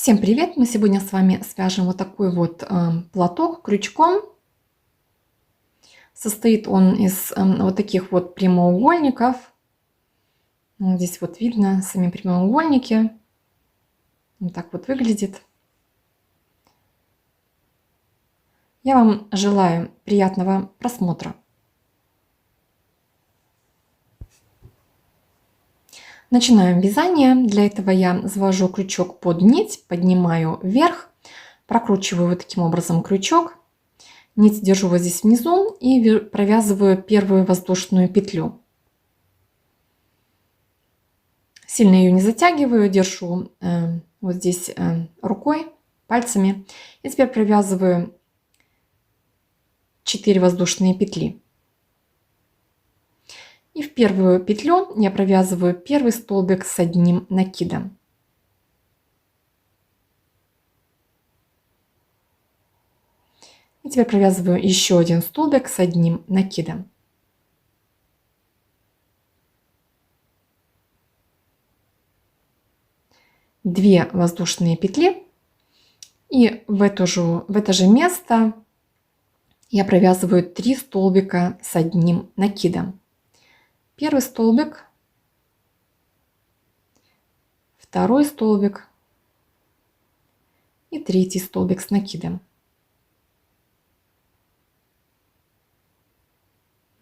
Всем привет! Мы сегодня с вами свяжем вот такой вот платок крючком. Состоит он из вот таких вот прямоугольников. Вот здесь вот видно сами прямоугольники. Вот так вот выглядит. Я вам желаю приятного просмотра. Начинаем вязание. Для этого я завожу крючок под нить, поднимаю вверх, прокручиваю вот таким образом крючок. Нить держу вот здесь внизу и провязываю первую воздушную петлю. Сильно ее не затягиваю, держу вот здесь рукой, пальцами. И теперь провязываю 4 воздушные петли. И в первую петлю я провязываю первый столбик с одним накидом. И теперь провязываю еще один столбик с одним накидом. Две воздушные петли. И в это же место я провязываю 3 столбика с одним накидом. Первый столбик, второй столбик и третий столбик с накидом.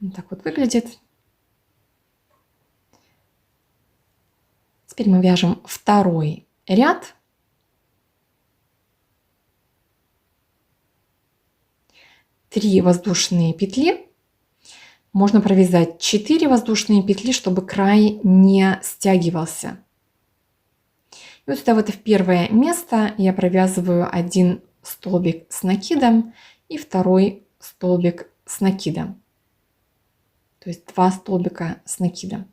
Вот так вот выглядит. Теперь мы вяжем второй ряд. Три воздушные петли. Можно провязать 4 воздушные петли, чтобы край не стягивался. И вот сюда вот в первое место я провязываю один столбик с накидом и второй столбик с накидом. То есть 2 столбика с накидом.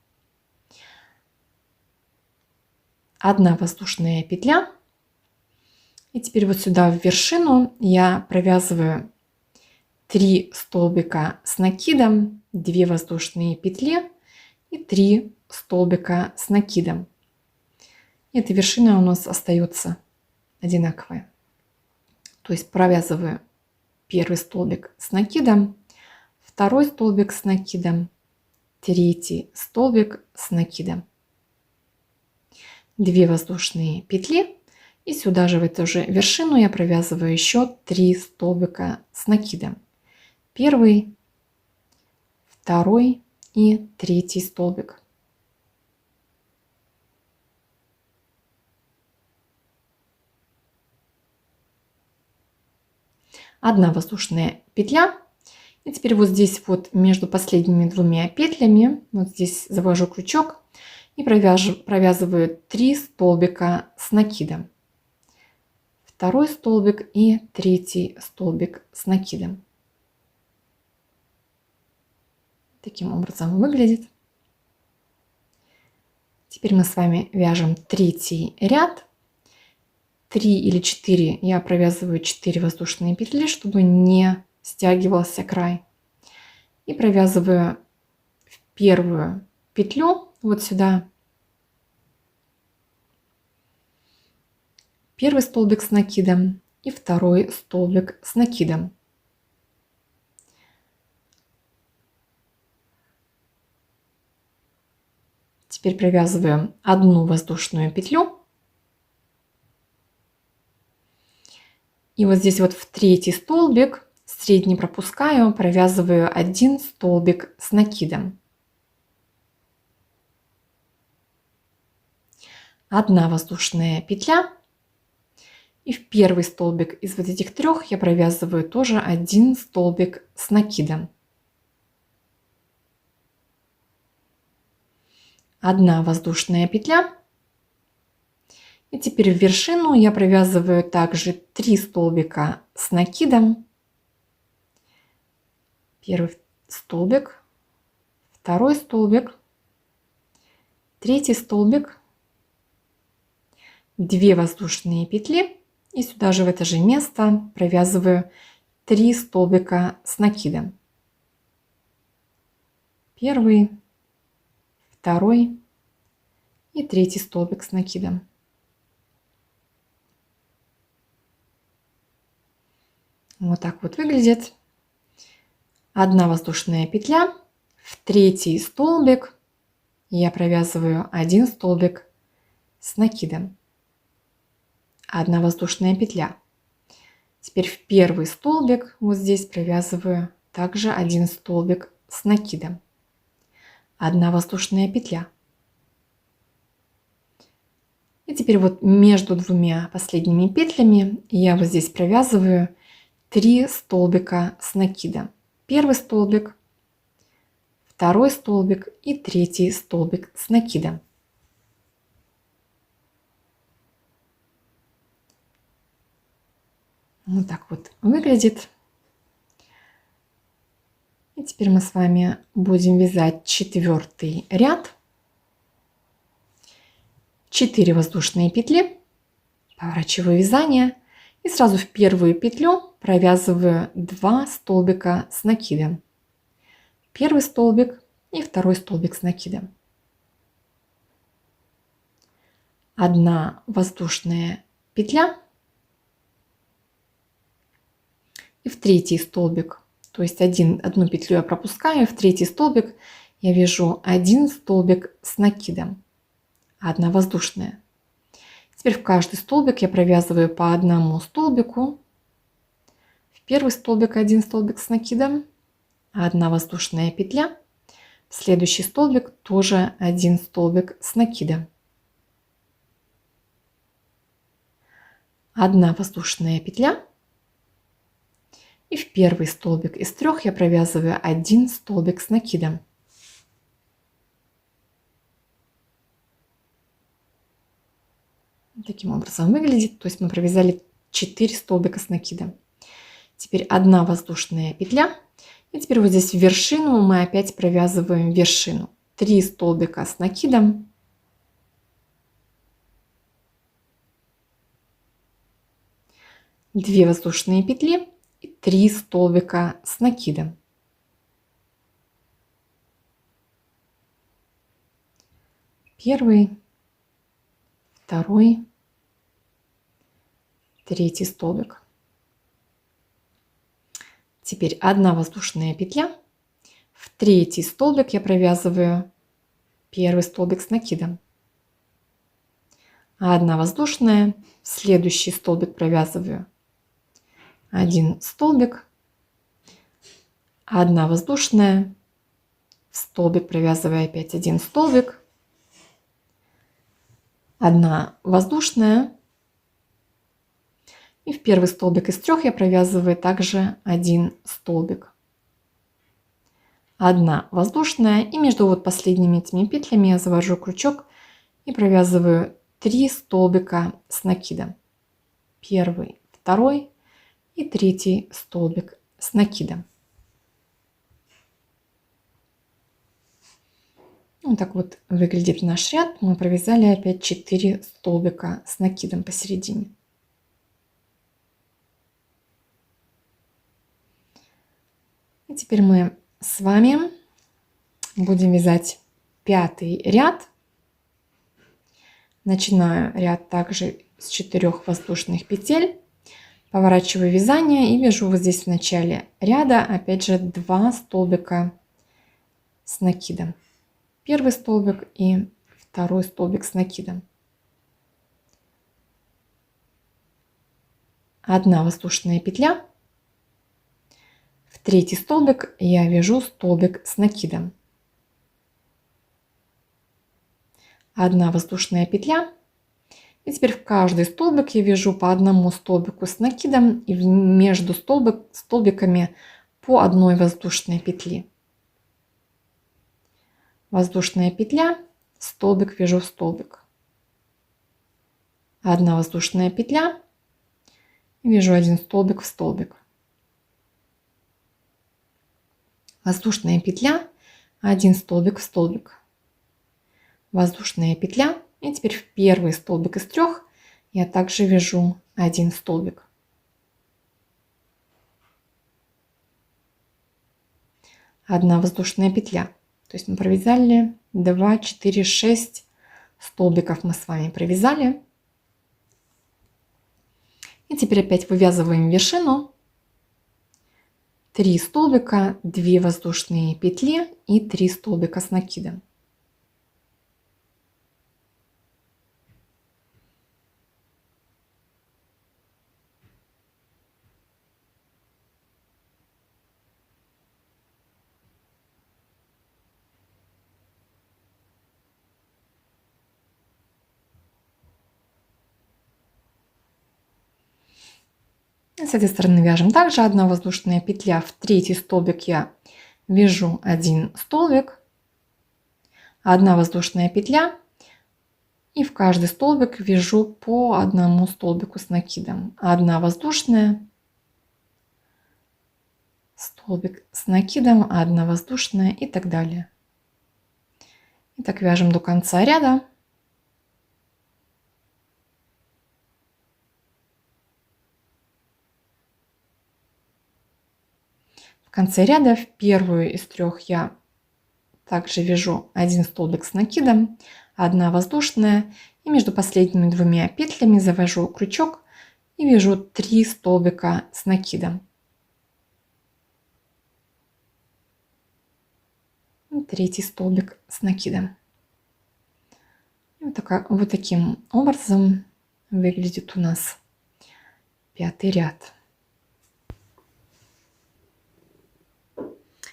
Одна воздушная петля. И теперь вот сюда в вершину я провязываю 3 столбика с накидом, 2 воздушные петли и 3 столбика с накидом. И эта вершина у нас остается одинаковая. То есть провязываю первый столбик с накидом, второй столбик с накидом, третий столбик с накидом. 2 воздушные петли. И сюда же в эту же вершину я провязываю еще 3 столбика с накидом. Первый, второй и третий столбик. Одна воздушная петля. И теперь вот здесь вот между последними двумя петлями, вот здесь завожу крючок и провязываю 3 столбика с накидом. Второй столбик и третий столбик с накидом. Таким образом выглядит. Теперь мы с вами вяжем третий ряд. 3 или 4 я провязываю 4 воздушные петли, чтобы не стягивался край. И провязываю в первую петлю вот сюда первый столбик с накидом и второй столбик с накидом. Теперь провязываю одну воздушную петлю. И вот здесь вот в третий столбик, средний пропускаю, провязываю один столбик с накидом. Одна воздушная петля. И в первый столбик из вот этих трех я провязываю тоже один столбик с накидом. Одна воздушная петля. И теперь в вершину я провязываю также 3 столбика с накидом. Первый столбик, второй столбик, третий столбик, 2 воздушные петли. И сюда же в это же место провязываю 3 столбика с накидом. Первый, второй и третий столбик с накидом. Вот так вот выглядит. Одна воздушная петля, в третий столбик я провязываю один столбик с накидом. Одна воздушная петля. Теперь в первый столбик вот здесь провязываю также один столбик с накидом. Одна воздушная петля. И теперь вот между двумя последними петлями я вот здесь провязываю 3 столбика с накидом. Первый столбик, второй столбик и третий столбик с накидом. Вот так вот выглядит. И теперь мы с вами будем вязать 4-й ряд. 4 воздушные петли, поворачиваю вязание и сразу в первую петлю провязываю 2 столбика с накидом. Первый столбик и второй столбик с накидом. Одна воздушная петля и в третий столбик, то есть одну петлю я пропускаю, в третий столбик я вяжу один столбик с накидом, одна воздушная. Теперь в каждый столбик я провязываю по одному столбику. В первый столбик один столбик с накидом, одна воздушная петля, в следующий столбик тоже один столбик с накидом. Одна воздушная петля. И в первый столбик из 3 я провязываю один столбик с накидом. Таким образом выглядит. То есть мы провязали 4 столбика с накидом. Теперь одна воздушная петля. И теперь вот здесь в вершину мы опять провязываем вершину. 3 столбика с накидом. Две воздушные петли и 3 столбика с накидом. Первый, второй, третий столбик. Теперь одна воздушная петля. В третий столбик я провязываю первый столбик с накидом. Одна воздушная, в следующий столбик провязываю один столбик, одна воздушная, в столбик провязываю опять один столбик, одна воздушная, и в первый столбик из 3 я провязываю также один столбик, одна воздушная, и между вот последними этими петлями я завожу крючок и провязываю 3 столбика с накидом. Первый, второй и третий столбик с накидом. Вот так вот выглядит наш ряд. Мы провязали опять 4 столбика с накидом посередине. И теперь мы с вами будем вязать 5-й ряд. Начинаю ряд также с 4 воздушных петель. Поворачиваю вязание и вяжу вот здесь в начале ряда опять же 2 столбика с накидом. Первый столбик и второй столбик с накидом. Одна воздушная петля. В третий столбик я вяжу столбик с накидом. Одна воздушная петля. И теперь в каждый столбик я вяжу по одному столбику с накидом и между столбиками по одной воздушной петли. Воздушная петля, столбик вяжу в столбик. Одна воздушная петля, вяжу один столбик в столбик. Воздушная петля, один столбик в столбик. Воздушная петля. И теперь в первый столбик из 3 я также вяжу один столбик. Одна воздушная петля. То есть мы провязали 2, 4, 6 столбиков мы с вами провязали. И теперь опять вывязываем вершину. 3 столбика, 2 воздушные петли и 3 столбика с накидом. С этой стороны вяжем также 1 воздушная петля, в 3 столбик я вяжу 1 столбик, 1 воздушная петля и в каждый столбик вяжу по 1 столбику с накидом. 1 воздушная, столбик с накидом, 1 воздушная и так далее. И так вяжем до конца ряда. В конце ряда в первую из 3 я также вяжу 1 столбик с накидом, 1 воздушная и между последними 2 петлями завожу крючок и вяжу 3 столбика с накидом. 3 столбик с накидом. Вот таким образом выглядит у нас 5-й ряд.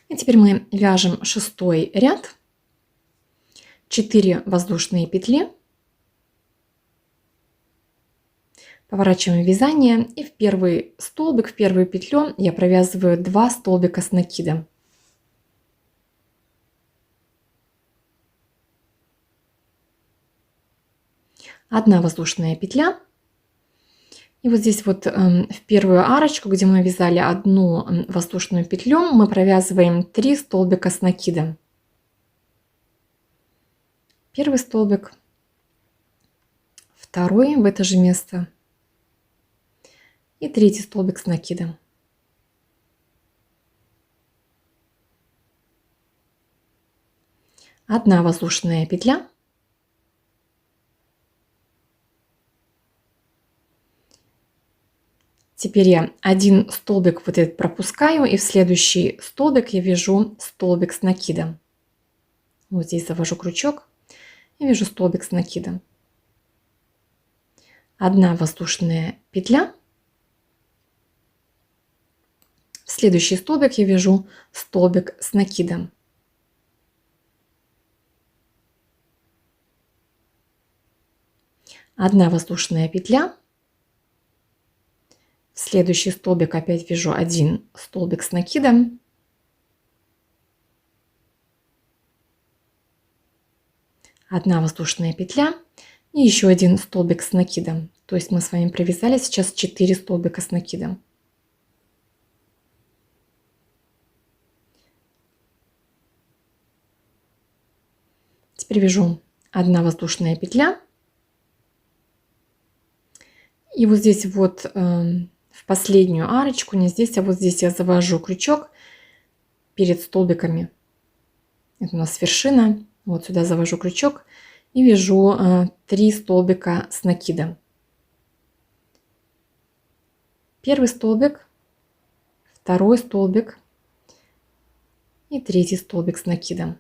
И теперь мы вяжем 6-й ряд. 4 воздушные петли. Поворачиваем вязание и в первый столбик, в первую петлю я провязываю 2 столбика с накидом. Одна воздушная петля. И вот здесь вот в первую арочку, где мы вязали 1 воздушную петлю, мы провязываем 3 столбика с накидом. Первый столбик, второй в это же место и 3 столбик с накидом. Одна воздушная петля. Теперь я 1 столбик вот этот пропускаю и в следующий столбик я вяжу столбик с накидом. Вот здесь завожу крючок и вяжу столбик с накидом. 1 воздушная петля. В следующий столбик я вяжу столбик с накидом. Одна воздушная петля. В следующий столбик опять вяжу 1 столбик с накидом. Одна воздушная петля и еще 1 столбик с накидом. То есть мы с вами провязали сейчас 4 столбика с накидом. Теперь вяжу 1 воздушная петля. И вот здесь вот в последнюю арочку, не здесь, а вот здесь я завожу крючок перед столбиками. Это у нас вершина. Вот сюда завожу крючок и вяжу 3 столбика с накидом. Первый столбик, второй столбик и 3 столбик с накидом.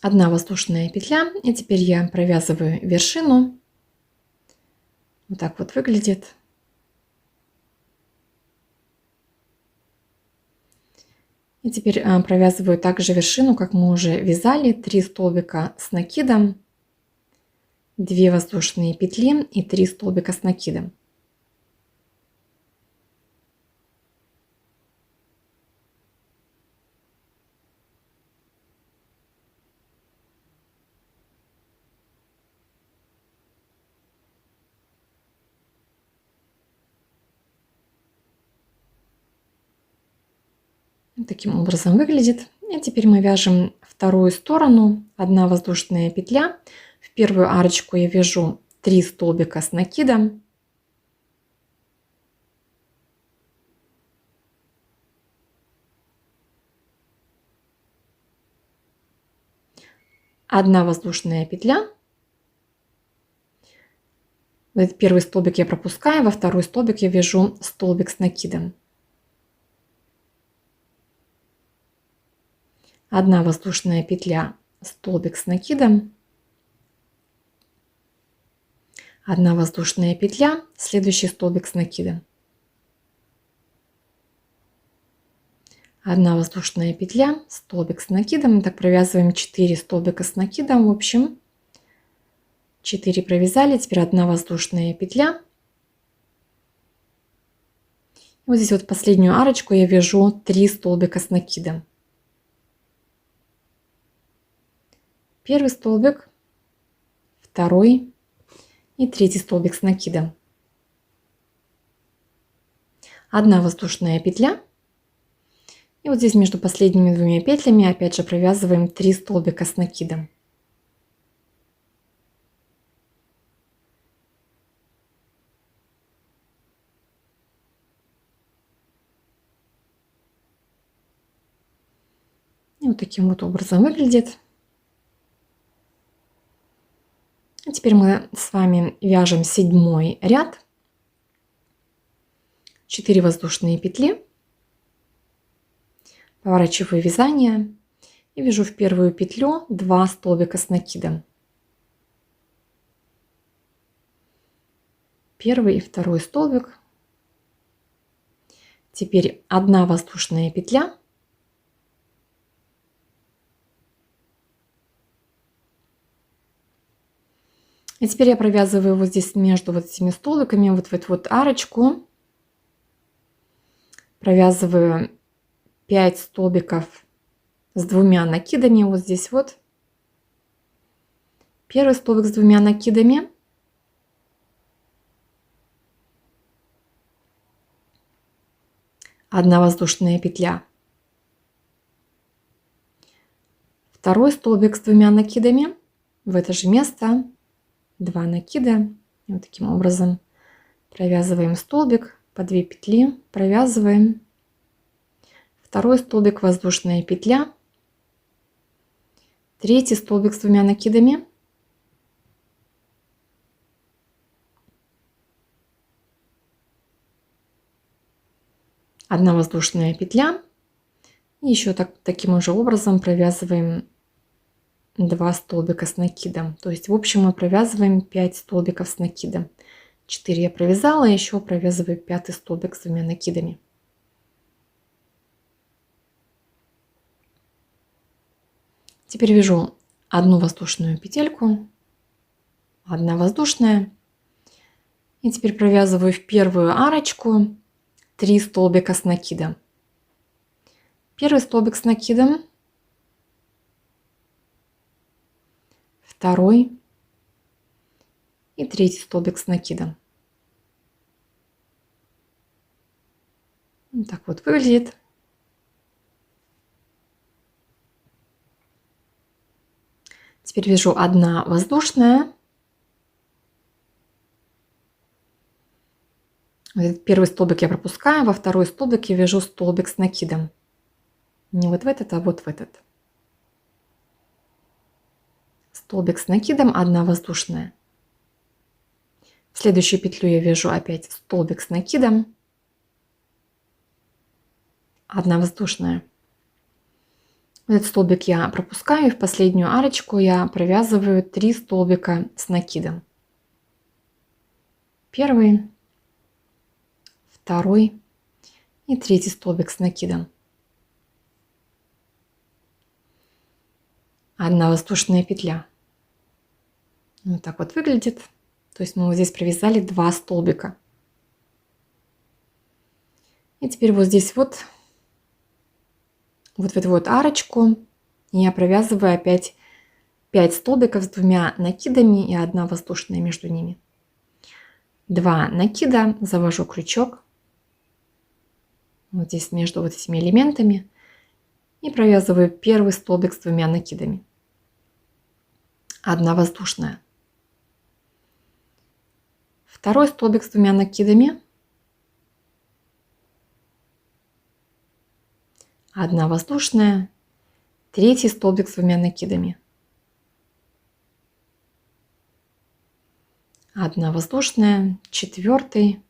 Одна воздушная петля, и теперь я провязываю вершину. Вот так вот выглядит. И теперь провязываю также вершину, как мы уже вязали, 3 столбика с накидом, 2 воздушные петли и 3 столбика с накидом. Таким образом выглядит. И теперь мы вяжем вторую сторону. 1 воздушная петля. В первую арочку я вяжу 3 столбика с накидом. Одна воздушная петля. Вот этот первый столбик я пропускаю, во второй столбик я вяжу столбик с накидом. 1 воздушная петля, столбик с накидом, 1 воздушная петля, следующий столбик с накидом, 1 воздушная петля, столбик с накидом. Мы так провязываем 4 столбика с накидом. В общем, 4 провязали, теперь 1 воздушная петля. Вот здесь вот последнюю арочку я вяжу 3 столбика с накидом. Первый столбик, второй и третий столбик с накидом. 1 воздушная петля. И вот здесь между последними двумя петлями опять же провязываем 3 столбика с накидом. И вот таким вот образом выглядит. А теперь мы с вами вяжем 7-й ряд. 4 воздушные петли. Поворачиваю вязание и вяжу в первую петлю 2 столбика с накидом. Первый и второй столбик. Теперь 1 воздушная петля. И теперь я провязываю вот здесь между вот этими столбиками вот в эту вот арочку. Провязываю 5 столбиков с 2 накидами. Вот здесь вот. Первый столбик с 2 накидами. Одна воздушная петля. Второй столбик с 2 накидами. В это же место 2 накида. И вот таким образом провязываем столбик по 2 петли, провязываем. Второй столбик, воздушная петля. Третий столбик с 2 накидами. Одна воздушная петля. И еще таким же образом провязываем 2 столбика с накидом. То есть в общем мы провязываем 5 столбиков с накидом. 4 я провязала, еще провязываю 5 столбик с 2 накидами. Теперь вяжу 1 воздушную петельку, 1 воздушная. И теперь провязываю в первую арочку 3 столбика с накидом. Первый столбик с накидом, второй и третий столбик с накидом. Вот так вот выглядит. Теперь вяжу 1 воздушная. Первый столбик я пропускаю, во второй столбик я вяжу столбик с накидом. Не вот в этот, а вот в этот. Столбик с накидом, 1 воздушная. В следующую петлю я вяжу опять столбик с накидом, 1 воздушная. Этот столбик я пропускаю, и в последнюю арочку я провязываю 3 столбика с накидом. Первый, второй и третий столбик с накидом. 1 воздушная петля. Вот так вот выглядит. То есть мы вот здесь провязали 2 столбика. И теперь вот здесь вот в эту вот арочку я провязываю опять 5 столбиков с 2 накидами и 1 воздушная между ними. 2 накида, завожу крючок вот здесь между вот этими элементами и провязываю первый столбик с 2 накидами. 1 воздушная. Второй столбик с 2 накидами. 1 воздушная. Третий столбик с 2 накидами. 1 воздушная, 4,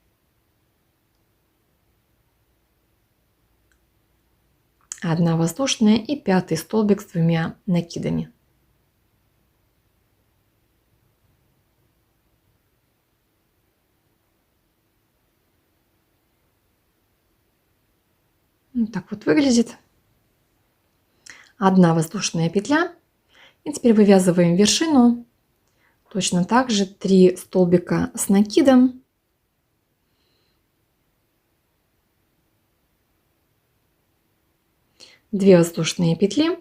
1 воздушная и 5 столбик с 2 накидами. Вот так вот выглядит. 1 воздушная петля. И теперь вывязываем вершину. Точно так же 3 столбика с накидом. Две воздушные петли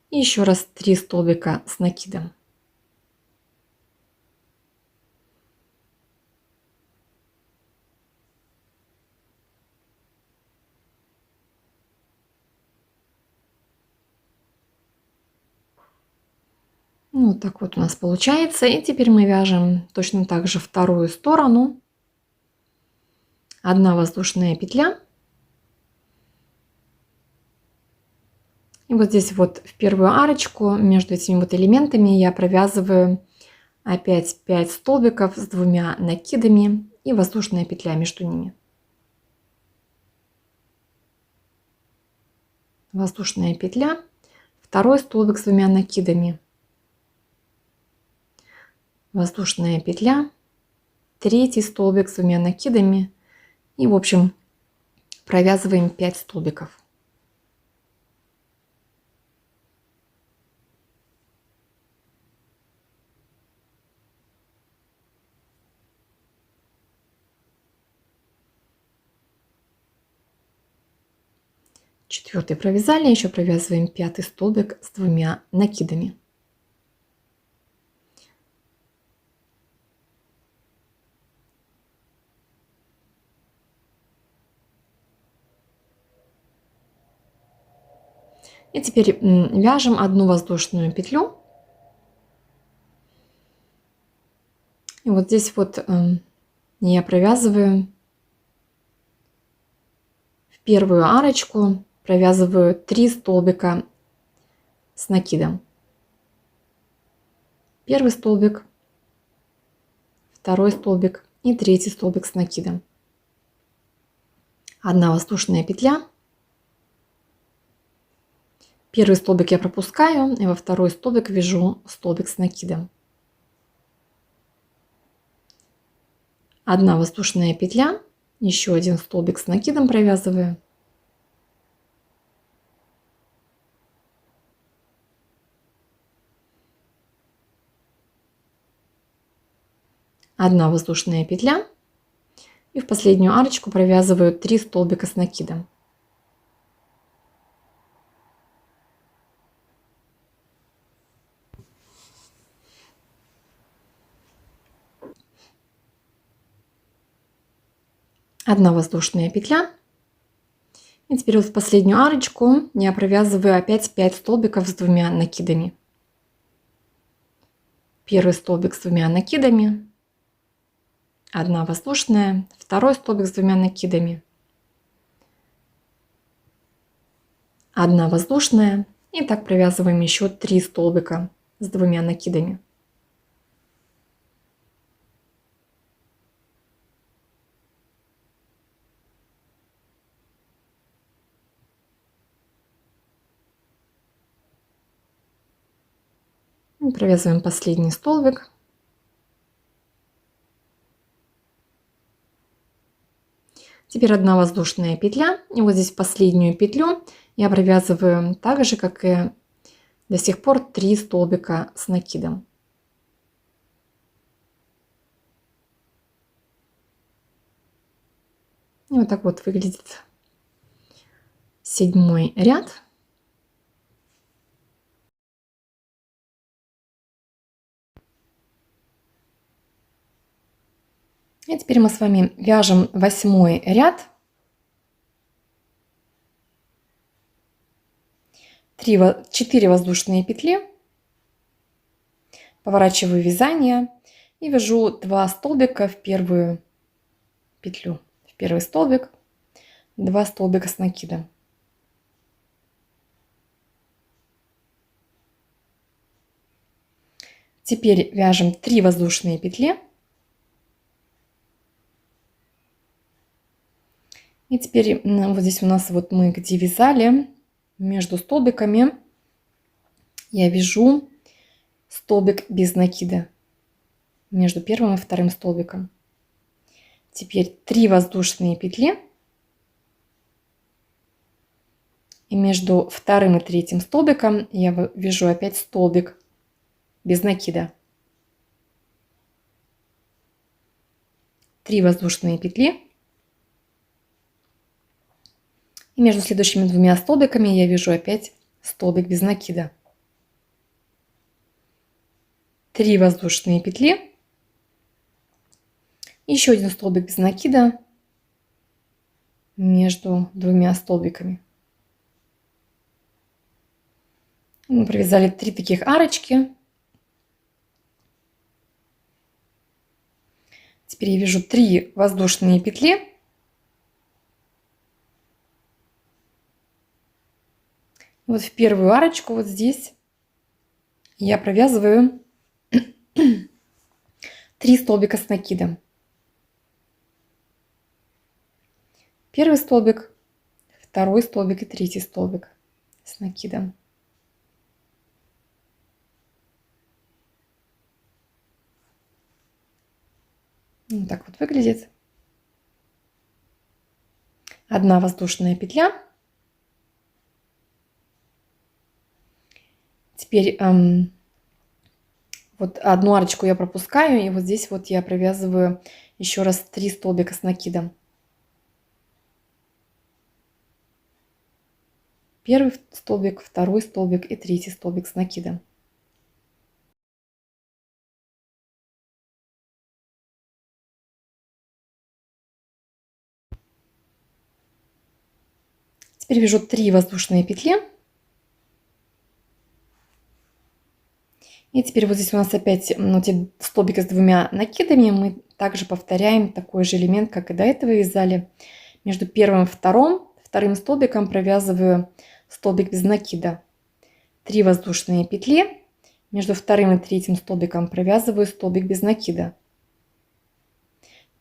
и еще раз 3 столбика с накидом. Ну, вот так вот у нас получается. И теперь мы вяжем точно так же вторую сторону. 1 воздушная петля. И вот здесь вот в первую арочку между этими вот элементами я провязываю опять 5 столбиков с 2 накидами и воздушная петля между ними. Воздушная петля, второй столбик с 2 накидами, воздушная петля, третий столбик с 2 накидами и в общем провязываем 5 столбиков. Четвертый провязали, еще провязываем 5 столбик с 2 накидами. И теперь вяжем 1 воздушную петлю. И вот здесь вот я провязываю в первую арочку, провязываю 3 столбика с накидом. Первый столбик, второй столбик и третий столбик с накидом. 1 воздушная петля. Первый столбик я пропускаю и во второй столбик вяжу столбик с накидом. 1 воздушная петля, еще 1 столбик с накидом провязываю. Одна воздушная петля и в последнюю арочку провязываю 3 столбика с накидом. Одна воздушная петля. И теперь вот в последнюю арочку я провязываю опять 5 столбиков с 2 накидами. Первый столбик с 2 накидами, 1 воздушная, второй столбик с 2 накидами, 1 воздушная и так провязываем еще 3 столбика с 2 накидами. И провязываем последний столбик. Теперь 1 воздушная петля. И вот здесь последнюю петлю я провязываю так же, как и до сих пор, 3 столбика с накидом. И вот так вот выглядит 7-й ряд. И теперь мы с вами вяжем 8-й ряд. 4 воздушные петли. Поворачиваю вязание и вяжу 2 столбика в первую петлю. В первый столбик 2 столбика с накидом. Теперь вяжем 3 воздушные петли. И теперь вот здесь у нас вот мы где вязали, между столбиками я вяжу столбик без накида между первым и вторым столбиком. Теперь 3 воздушные петли. И между вторым и третьим столбиком я вяжу опять столбик без накида. 3 воздушные петли. И между следующими двумя столбиками я вяжу опять столбик без накида. 3 воздушные петли. Еще один столбик без накида между двумя столбиками. Мы провязали 3 таких арочки. Теперь я вяжу 3 воздушные петли. Вот в первую арочку вот здесь я провязываю 3 столбика с накидом. Первый столбик, второй столбик и третий столбик с накидом. Вот так вот выглядит. Одна воздушная петля. Теперь вот одну арочку я пропускаю, и вот здесь вот я провязываю еще раз 3 столбика с накидом. Первый столбик, второй столбик и третий столбик с накидом. Теперь вяжу 3 воздушные петли. И теперь вот здесь у нас опять эти столбики с двумя накидами. Мы также повторяем такой же элемент, как и до этого вязали. Между первым и вторым столбиком провязываю столбик без накида. 3 воздушные петли. Между вторым и третьим столбиком провязываю столбик без накида.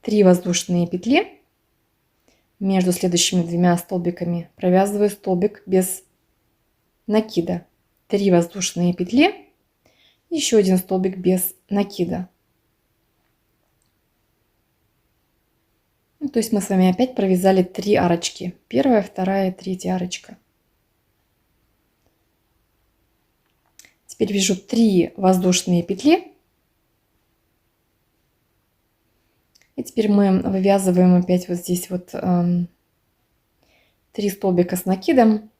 3 воздушные петли. Между следующими двумя столбиками провязываю столбик без накида. 3 воздушные петли. Еще один столбик без накида. То есть мы с вами опять провязали 3 арочки. Первая, вторая, третья арочка. Теперь вяжу 3 воздушные петли. И теперь мы вывязываем опять вот здесь вот 3 столбика с накидом.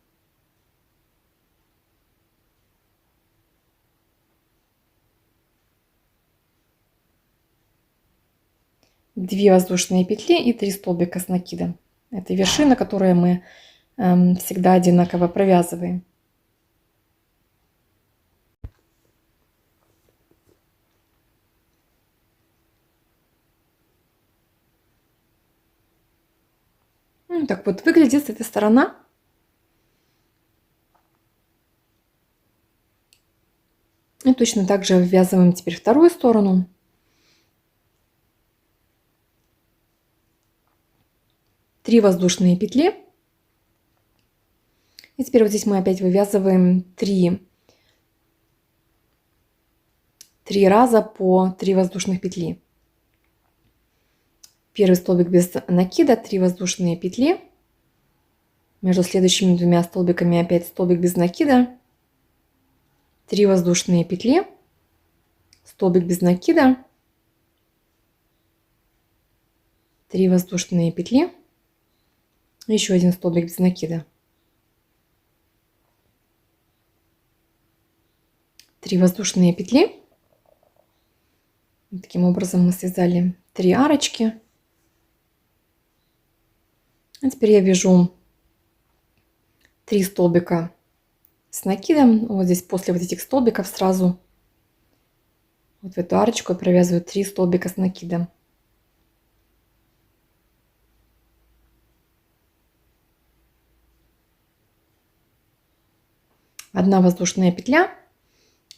Две воздушные петли и 3 столбика с накидом. Это вершина, которую мы всегда одинаково провязываем. Так вот выглядит эта сторона. И точно так же ввязываем теперь вторую сторону. Три воздушные петли. И теперь вот здесь мы опять вывязываем 3 раза по 3 воздушных петли. Первый столбик без накида, 3 воздушные петли. Между следующими двумя столбиками опять столбик без накида. 3 воздушные петли. Столбик без накида. 3 воздушные петли. Еще один столбик без накида. 3 воздушные петли. Таким образом мы связали 3 арочки. А теперь я вяжу 3 столбика с накидом. Вот здесь после вот этих столбиков сразу вот в эту арочку я провязываю 3 столбика с накидом. Одна воздушная петля.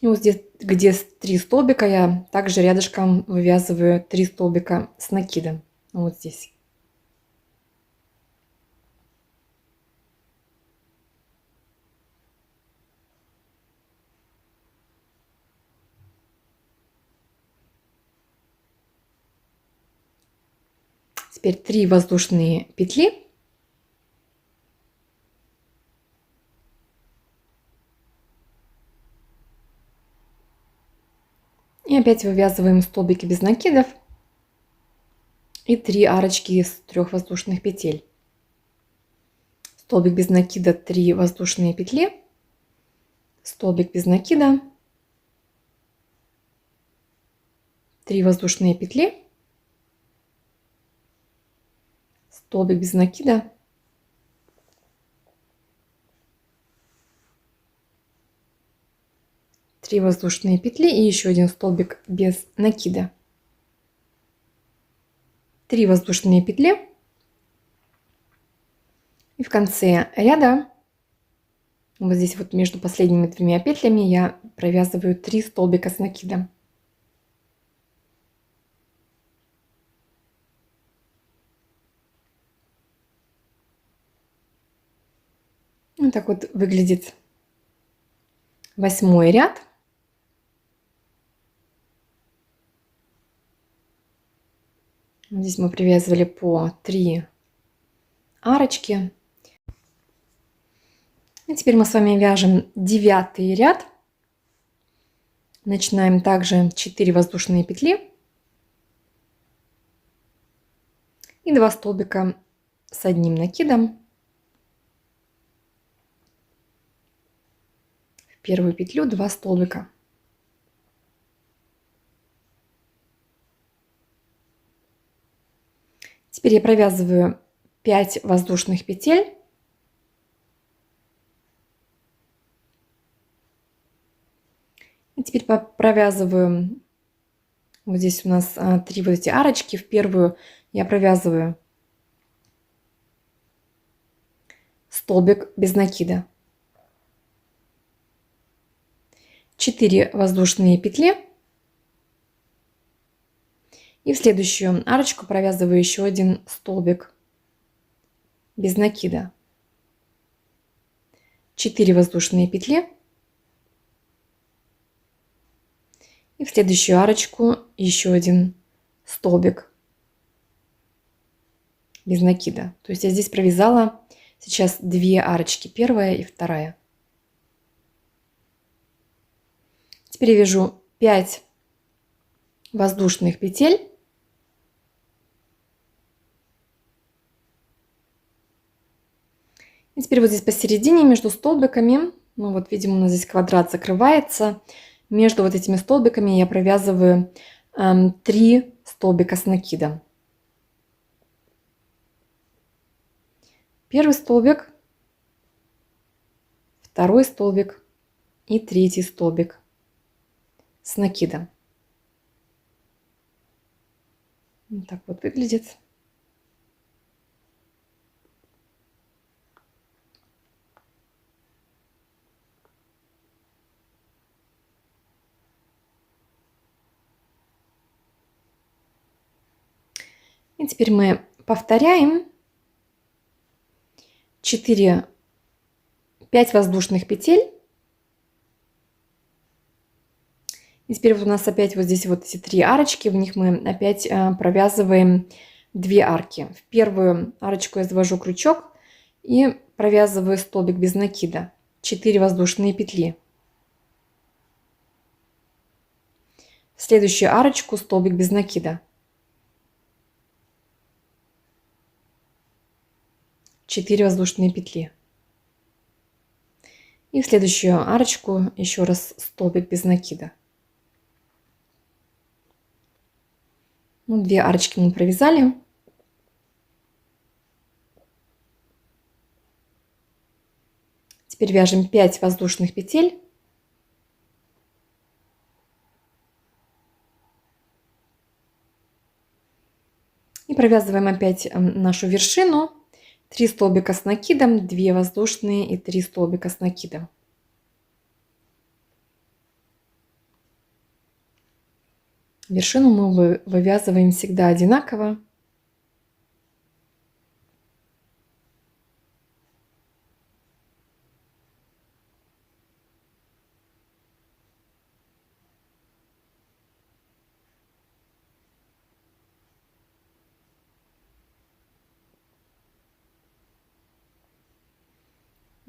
И вот здесь, где 3 столбика, я также рядышком вывязываю 3 столбика с накидом. Вот здесь. Теперь 3 воздушные петли. И опять вывязываем столбики без накидов и 3 арочки из 3 воздушных петель. Столбик без накида, 3 воздушные петли, столбик без накида, 3 воздушные петли, столбик без накида, 3 воздушные петли и еще один столбик без накида, 3 воздушные петли. И в конце ряда, вот здесь вот между последними 2 петлями, я провязываю 3 столбика с накидом. Вот так вот выглядит 8-й ряд. Здесь мы привязывали по 3 арочки. И теперь мы с вами вяжем 9-й ряд. Начинаем также 4 воздушные петли и 2 столбика с одним накидом. В первую петлю 2 столбика. Теперь я провязываю 5 воздушных петель. И теперь провязываю, вот здесь у нас 3 вот эти арочки. В первую я провязываю столбик без накида, 4 воздушные петли. И в следующую арочку провязываю еще один столбик без накида, 4 воздушные петли. И в следующую арочку еще один столбик без накида. То есть я здесь провязала сейчас 2 арочки, первая и вторая. Теперь я вяжу 5 воздушных петель. И теперь вот здесь посередине между столбиками, ну вот видимо у нас здесь квадрат закрывается, между вот этими столбиками я провязываю 3 столбика с накидом. Первый столбик, второй столбик и третий столбик с накидом. Вот так вот выглядит. И теперь мы повторяем 5 воздушных петель. И теперь вот у нас опять вот здесь вот эти 3 арочки, в них мы опять провязываем 2 арки. В первую арочку я завожу крючок и провязываю столбик без накида, 4 воздушные петли. В следующую арочку столбик без накида, 4 воздушные петли. И в следующую арочку еще раз столбик без накида. Ну, 2 арочки мы провязали. Теперь вяжем 5 воздушных петель. И провязываем опять нашу вершину. 3 столбика с накидом, 2 воздушные и 3 столбика с накидом. Вершину мы вывязываем всегда одинаково.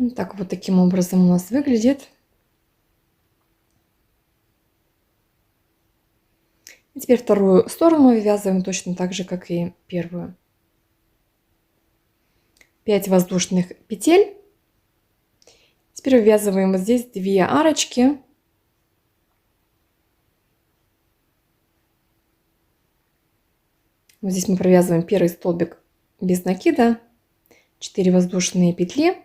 Так вот таким образом у нас выглядит. И теперь вторую сторону вывязываем точно так же, как и первую. 5 воздушных петель. Теперь вывязываем вот здесь 2 арочки. Вот здесь мы провязываем первый столбик без накида, 4 воздушные петли.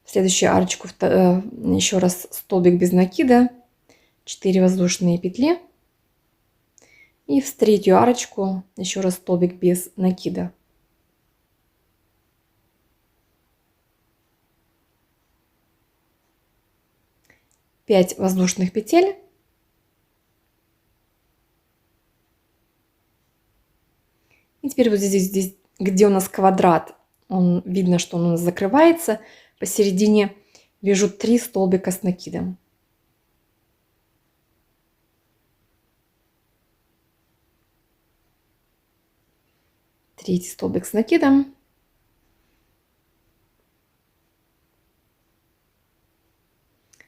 В следующую арочку еще раз столбик без накида, 4 воздушные петли. И в третью арочку еще раз столбик без накида. Пять воздушных петель. И теперь вот здесь, где у нас квадрат, видно, что он у нас закрывается. Посередине вяжу 3 столбика с накидом. Третий столбик с накидом.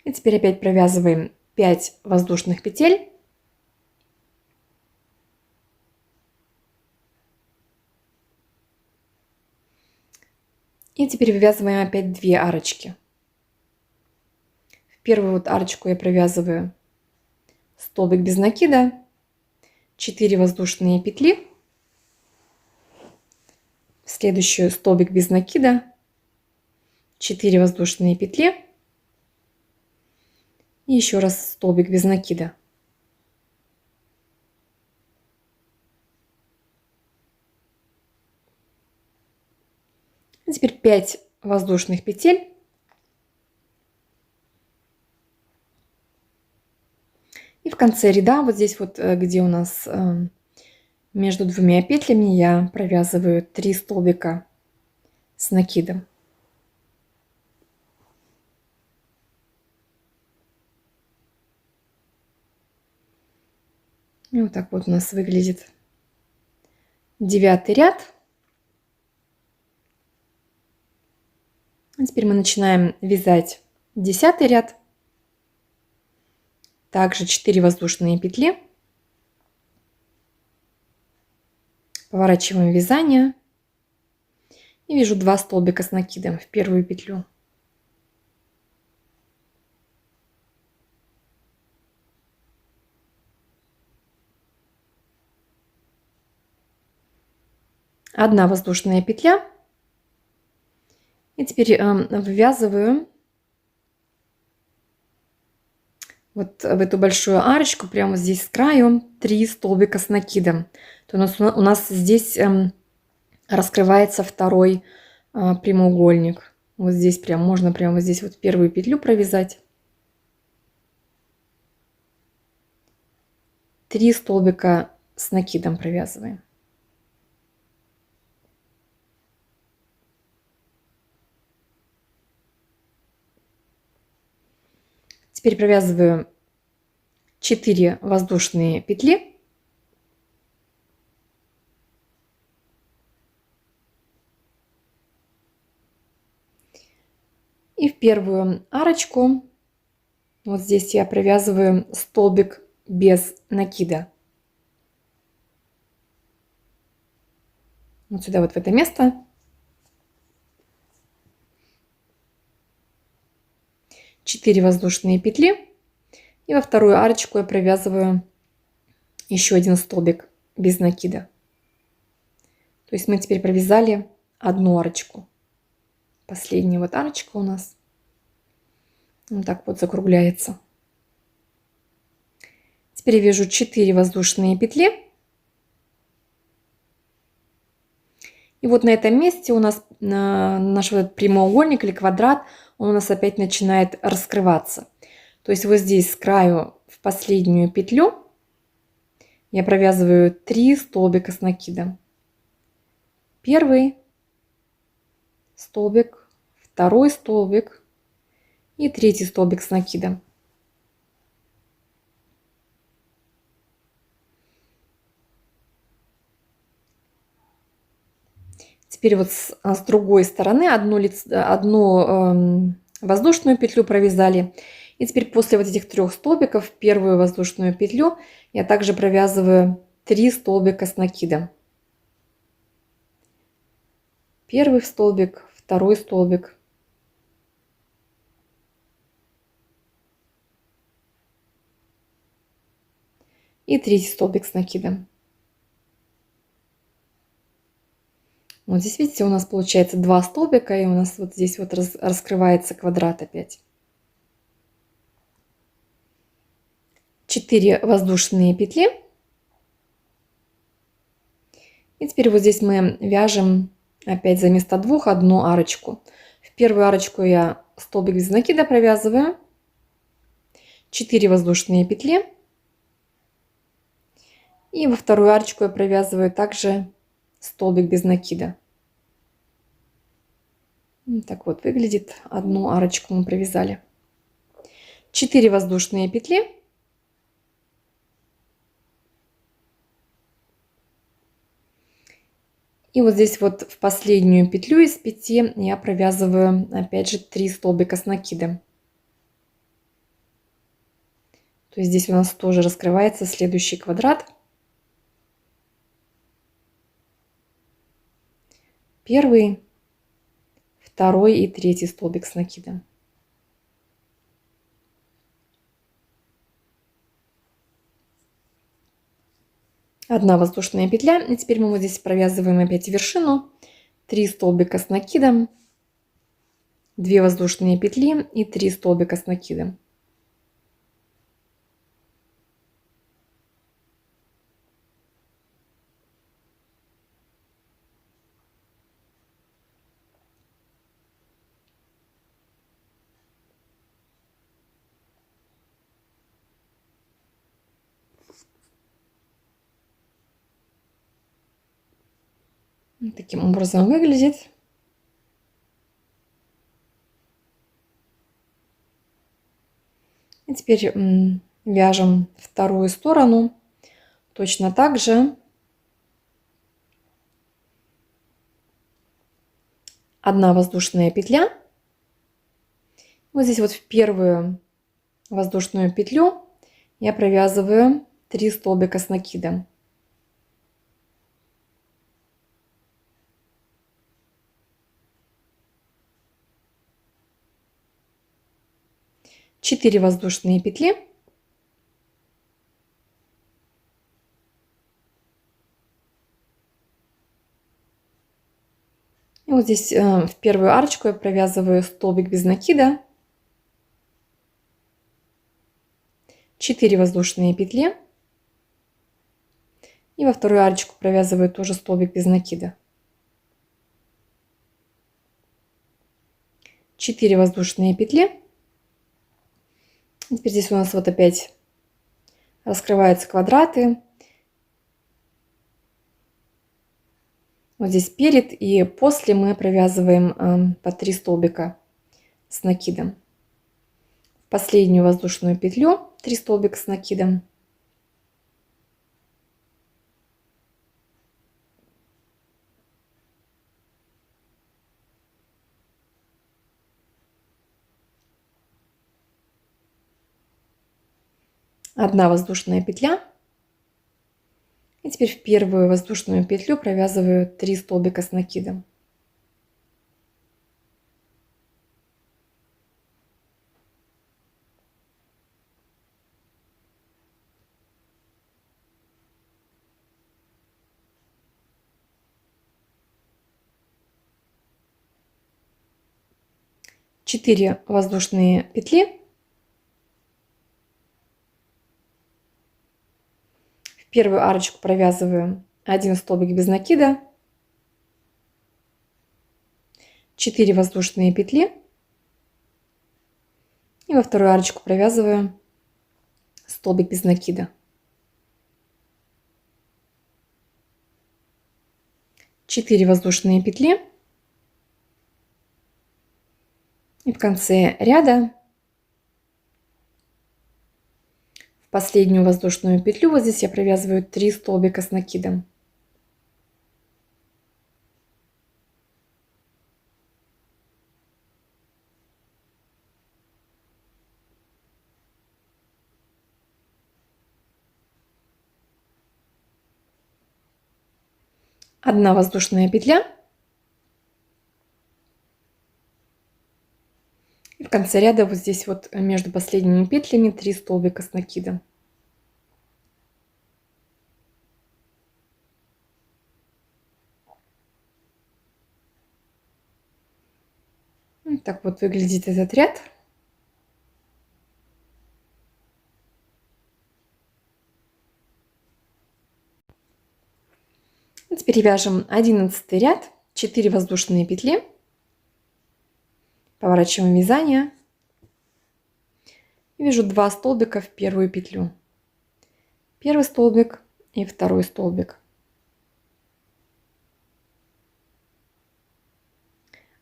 И теперь опять провязываем 5 воздушных петель. И теперь вывязываем опять 2 арочки. В первую вот арочку я провязываю столбик без накида, 4 воздушные петли. В следующую столбик без накида, 4 воздушные петли. И еще раз столбик без накида. И теперь 5 воздушных петель. И в конце ряда, вот здесь вот, где у нас между двумя петлями, я провязываю 3 столбика с накидом. И вот так вот у нас выглядит 9-й ряд. А теперь мы начинаем вязать 10-й ряд. Также 4 воздушные петли. Поворачиваем вязание. И вяжу 2 столбика с накидом в первую петлю. Одна воздушная петля. И теперь вывязываю вот в эту большую арочку, прямо здесь с краю, 3 столбика с накидом. То у нас здесь раскрывается второй прямоугольник. Вот здесь прям можно прямо вот здесь вот первую петлю провязать. 3 столбика с накидом провязываем. Теперь провязываю 4 воздушные петли. И в первую арочку вот здесь я провязываю столбик без накида. Вот сюда вот в это место. 4 воздушные петли. И во вторую арочку я провязываю еще один столбик без накида. То есть мы теперь провязали одну арочку. Последняя вот арочка у нас вот так вот закругляется. Теперь я вяжу 4 воздушные петли. И вот на этом месте у нас наш вот прямоугольник или квадрат, он у нас опять начинает раскрываться. То есть вот здесь с краю в последнюю петлю я провязываю 3 столбика с накидом. Первый столбик, второй столбик и третий столбик с накидом. Теперь вот с другой стороны одну воздушную петлю провязали. И теперь после вот этих 3 столбиков первую воздушную петлю я также провязываю 3 столбика с накидом. Первый столбик, второй столбик. И третий столбик с накидом. Вот здесь, видите, у нас получается 2 столбика, и у нас вот здесь вот раскрывается квадрат опять. 4 воздушные петли. И теперь вот здесь мы вяжем опять за место 2 одну арочку. В первую арочку я столбик без накида провязываю, 4 воздушные петли. И во вторую арочку я провязываю также столбик без накида. Так вот выглядит. Одну арочку мы провязали. 4 воздушные петли. И вот здесь вот в последнюю петлю из 5 я провязываю опять же 3 столбика с накидом. То есть здесь у нас тоже раскрывается следующий квадрат. Первый, второй и третий столбик с накидом. Одна воздушная петля. И теперь мы вот здесь провязываем опять вершину. 3 столбика с накидом, 2 воздушные петли и 3 столбика с накидом. Таким образом выглядит. И теперь вяжем вторую сторону. Точно так же. Одна воздушная петля. Вот здесь вот в первую воздушную петлю я провязываю 3 столбика с накидом. Четыре воздушные петли. И вот здесь в первую арочку я провязываю столбик без накида. 4 воздушные петли. И во вторую арочку провязываю тоже столбик без накида. 4 воздушные петли. И теперь здесь у нас вот опять раскрываются квадраты. Вот здесь перед и после мы провязываем по 3 столбика с накидом. В последнюю воздушную петлю 3 столбика с накидом. Одна воздушная петля. И теперь в первую воздушную петлю провязываю 3 столбика с накидом. Четыре воздушные петли. В первую арочку провязываю 1 столбик без накида, 4 воздушные петли. И во вторую арочку провязываю столбик без накида. 4 воздушные петли. И в конце ряда в последнюю воздушную петлю вот здесь я провязываю 3 столбика с накидом. 1 воздушная петля. И в конце ряда вот здесь вот между последними петлями 3 столбика с накидом. Вот так вот выглядит этот ряд. Теперь вяжем 11 ряд, 4 воздушные петли, поворачиваем вязание и вяжу 2 столбика в первую петлю. Первый столбик и второй столбик.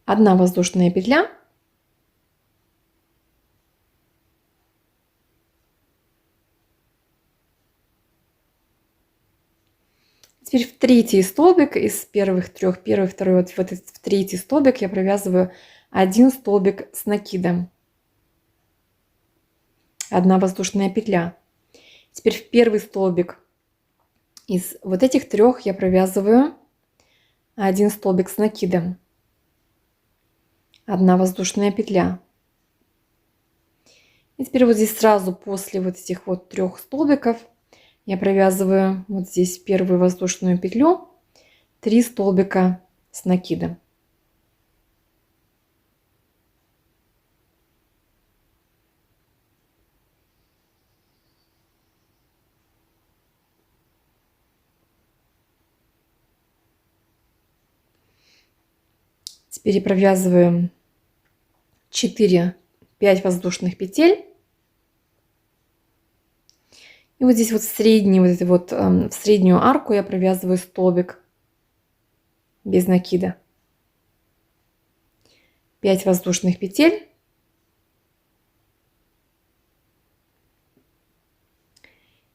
1 воздушная петля. Теперь в третий столбик из первых 3, первый, второй, вот в этот в третий столбик я провязываю 1 столбик с накидом. 1 воздушная петля. Теперь в первый столбик из вот этих 3 я провязываю 1 столбик с накидом. 1 воздушная петля. И теперь вот здесь сразу после вот этих вот 3 столбиков я провязываю вот здесь первую воздушную петлю, 3 столбика с накидом. Теперь провязываем 4-5 воздушных петель. И вот здесь вот в средний, вот это вот, в среднюю арку я провязываю столбик без накида. 5 воздушных петель.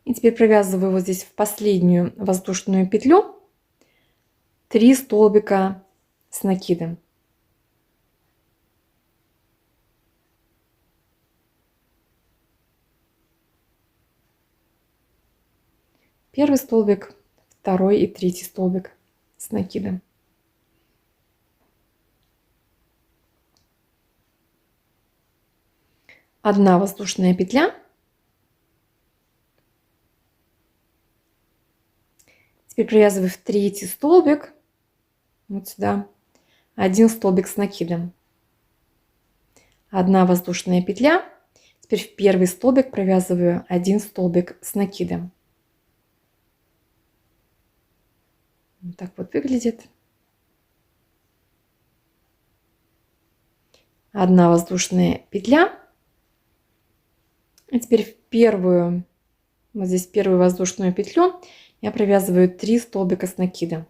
И теперь провязываю вот здесь в последнюю воздушную петлю 3 столбика с накидом. Первый столбик, второй и третий столбик с накидом. Одна воздушная петля. Теперь провязываю в третий столбик, вот сюда, 1 столбик с накидом. 1 воздушная петля. Теперь в первый столбик провязываю 1 столбик с накидом. Вот так вот выглядит. 1 воздушная петля. И теперь в первую, вот здесь первую воздушную петлю я провязываю 3 столбика с накидом.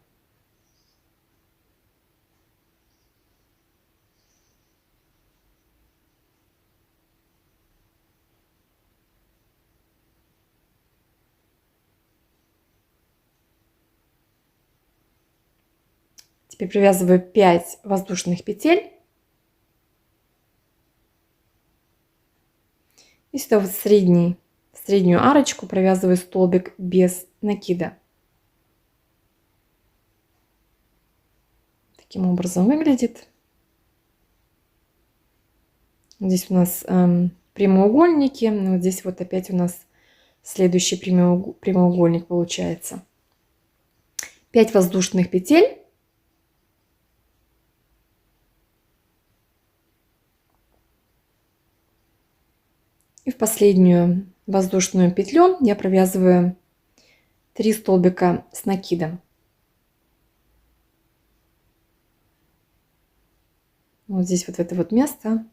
Теперь провязываю 5 воздушных петель. И сюда вот в среднюю арочку провязываю столбик без накида. Таким образом выглядит. Здесь у нас прямоугольники. Вот здесь вот опять у нас следующий прямоугольник получается. 5 воздушных петель. И в последнюю воздушную петлю я провязываю 3 столбика с накидом. Вот здесь вот в это вот место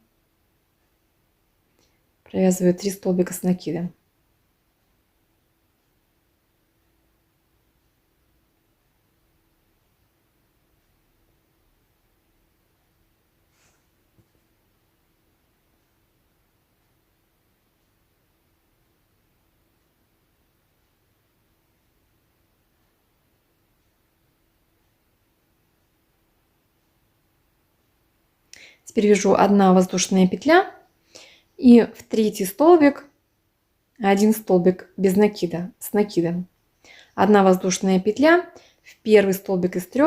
провязываю 3 столбика с накидом. Теперь вяжу 1 воздушная петля и в третий столбик 1 столбик без накида, с накидом. 1 воздушная петля, В первый столбик из 3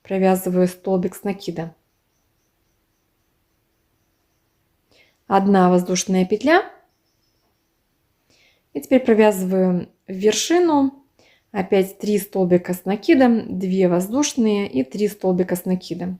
провязываю столбик с накида. 1 воздушная петля. И теперь провязываю в вершину опять 3 столбика с накидом, 2 воздушные и 3 столбика с накидом.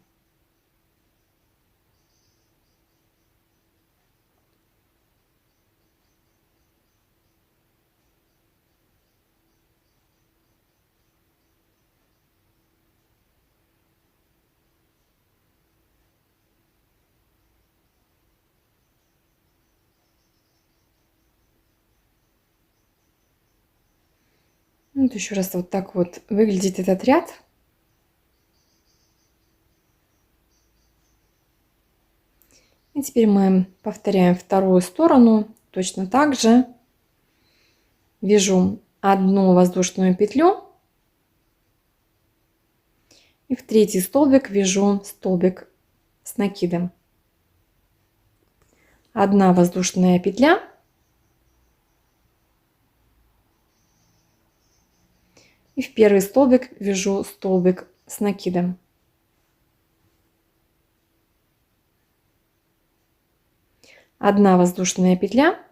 Вот еще раз вот так вот выглядит этот ряд. И теперь мы повторяем вторую сторону. Точно так же вяжу 1 воздушную петлю. И в 3 столбик вяжу столбик с накидом. 1 воздушная петля. И в первый столбик вяжу столбик с накидом. 1 воздушная петля.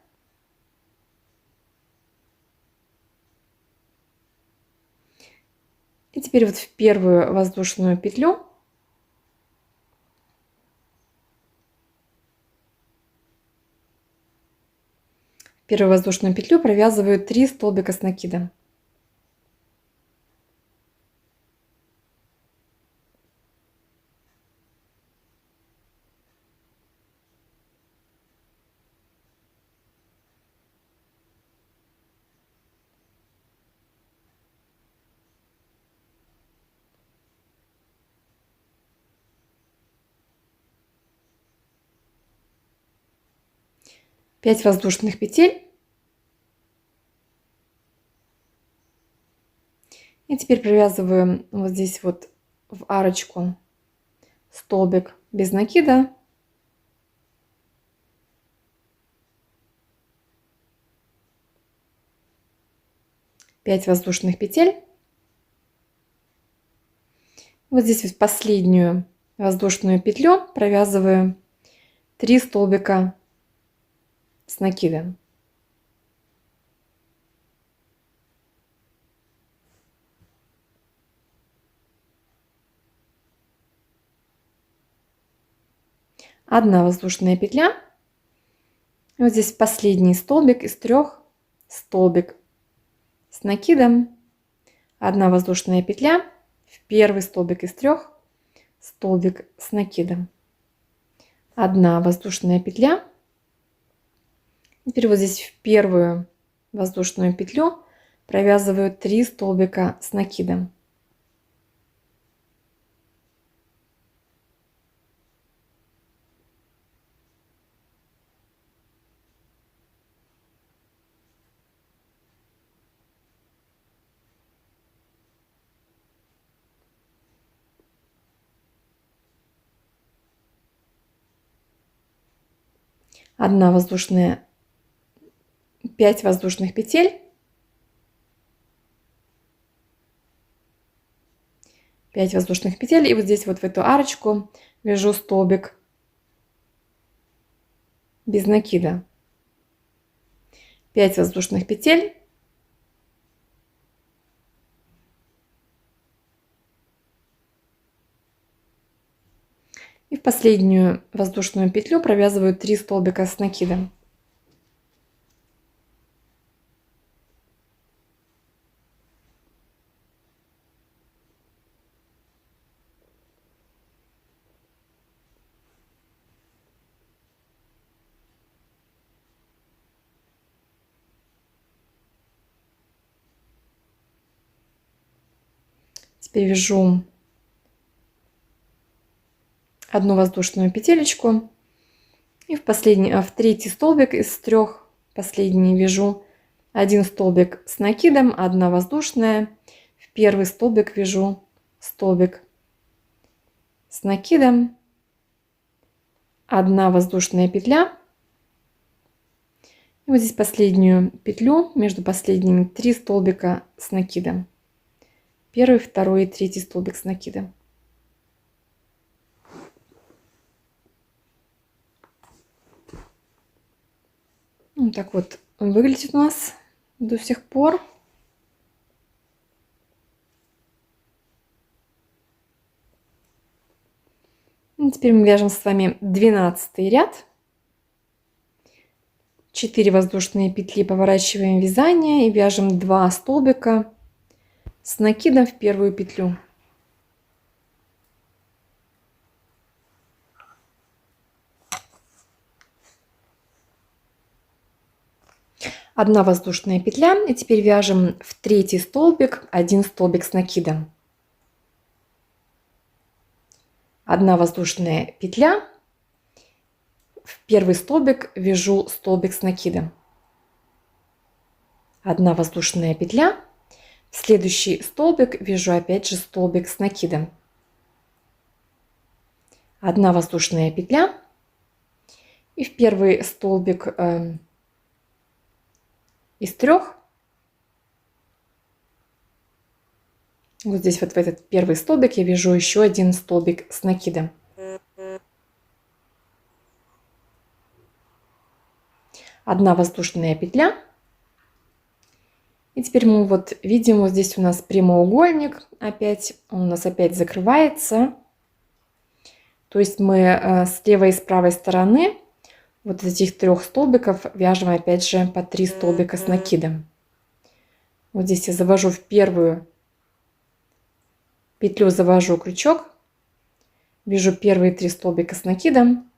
И теперь вот в первую воздушную петлю провязываю 3 столбика с накидом. Пять воздушных петель. И теперь провязываю вот здесь вот в арочку столбик без накида. Пять воздушных петель. Вот здесь вот последнюю воздушную петлю провязываю 3 столбика с накидом. Одна воздушная петля. И вот здесь последний столбик из 3 столбик с накидом, 1 воздушная петля, в первый столбик из 3 столбик с накидом, 1 воздушная петля. Теперь вот здесь в первую воздушную петлю провязываю 3 столбика с накидом. Одна воздушная, 5 воздушных петель, 5 воздушных петель, и вот здесь вот в эту арочку вяжу столбик без накида, 5 воздушных петель, и в последнюю воздушную петлю провязываю 3 столбика с накидом. Теперь вяжу 1 воздушную петелечку и в третий столбик из 3 последний вяжу 1 столбик с накидом, 1 воздушная, в первый столбик вяжу столбик с накидом, 1 воздушная петля, и вот здесь последнюю петлю между последними 3 столбика с накидом, первый, второй и третий столбик с накидом. Вот так вот он выглядит у нас до сих пор. И теперь мы вяжем с вами 12 ряд. 4 воздушные петли, поворачиваем вязание и вяжем 2 столбика с накидом в первую петлю. Одна воздушная петля, и теперь вяжем в третий столбик 1 столбик с накидом. Одна воздушная петля, в первый столбик вяжу столбик с накидом. Одна воздушная петля, в следующий столбик вяжу опять же столбик с накидом. Одна воздушная петля, и в первый столбик из 3, вот здесь вот в этот первый столбик я вяжу еще 1 столбик с накидом. Одна воздушная петля. И теперь мы вот видим, вот здесь у нас прямоугольник, опять он у нас опять закрывается. То есть мы с левой и с правой стороны вот из этих 3 столбиков вяжем опять же по 3 столбика с накидом. Вот здесь я завожу в первую петлю, завожу крючок, вяжу первые 3 столбика с накидом.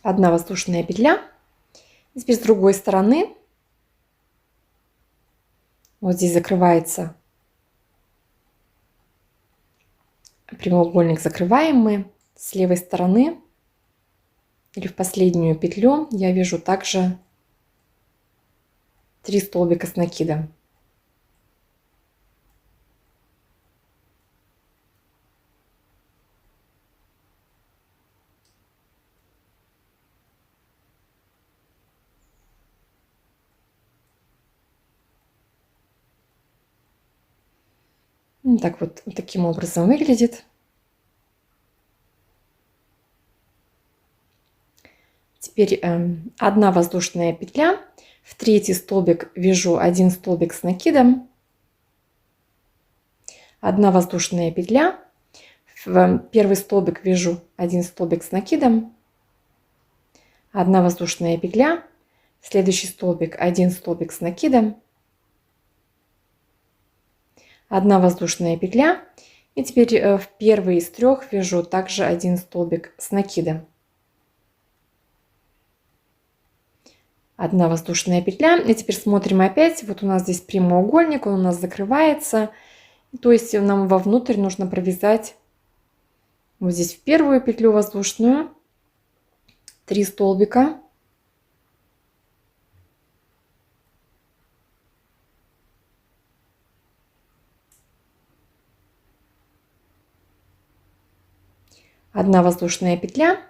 Одна воздушная петля. И теперь с другой стороны вот здесь закрывается прямоугольник, закрываем мы с левой стороны или в последнюю петлю я вяжу также 3 столбика с накидом. Так вот таким образом выглядит. Теперь одна воздушная петля, в третий столбик вяжу 1 столбик с накидом, одна воздушная петля, в первый столбик вяжу 1 столбик с накидом, одна воздушная петля, в следующий столбик 1 столбик с накидом, одна воздушная петля, и теперь в первый из 3 вяжу также 1 столбик с накидом. Одна воздушная петля, и теперь смотрим опять, вот у нас здесь прямоугольник, он у нас закрывается, то есть нам вовнутрь нужно провязать вот здесь в первую петлю воздушную 3 столбика. Одна воздушная петля.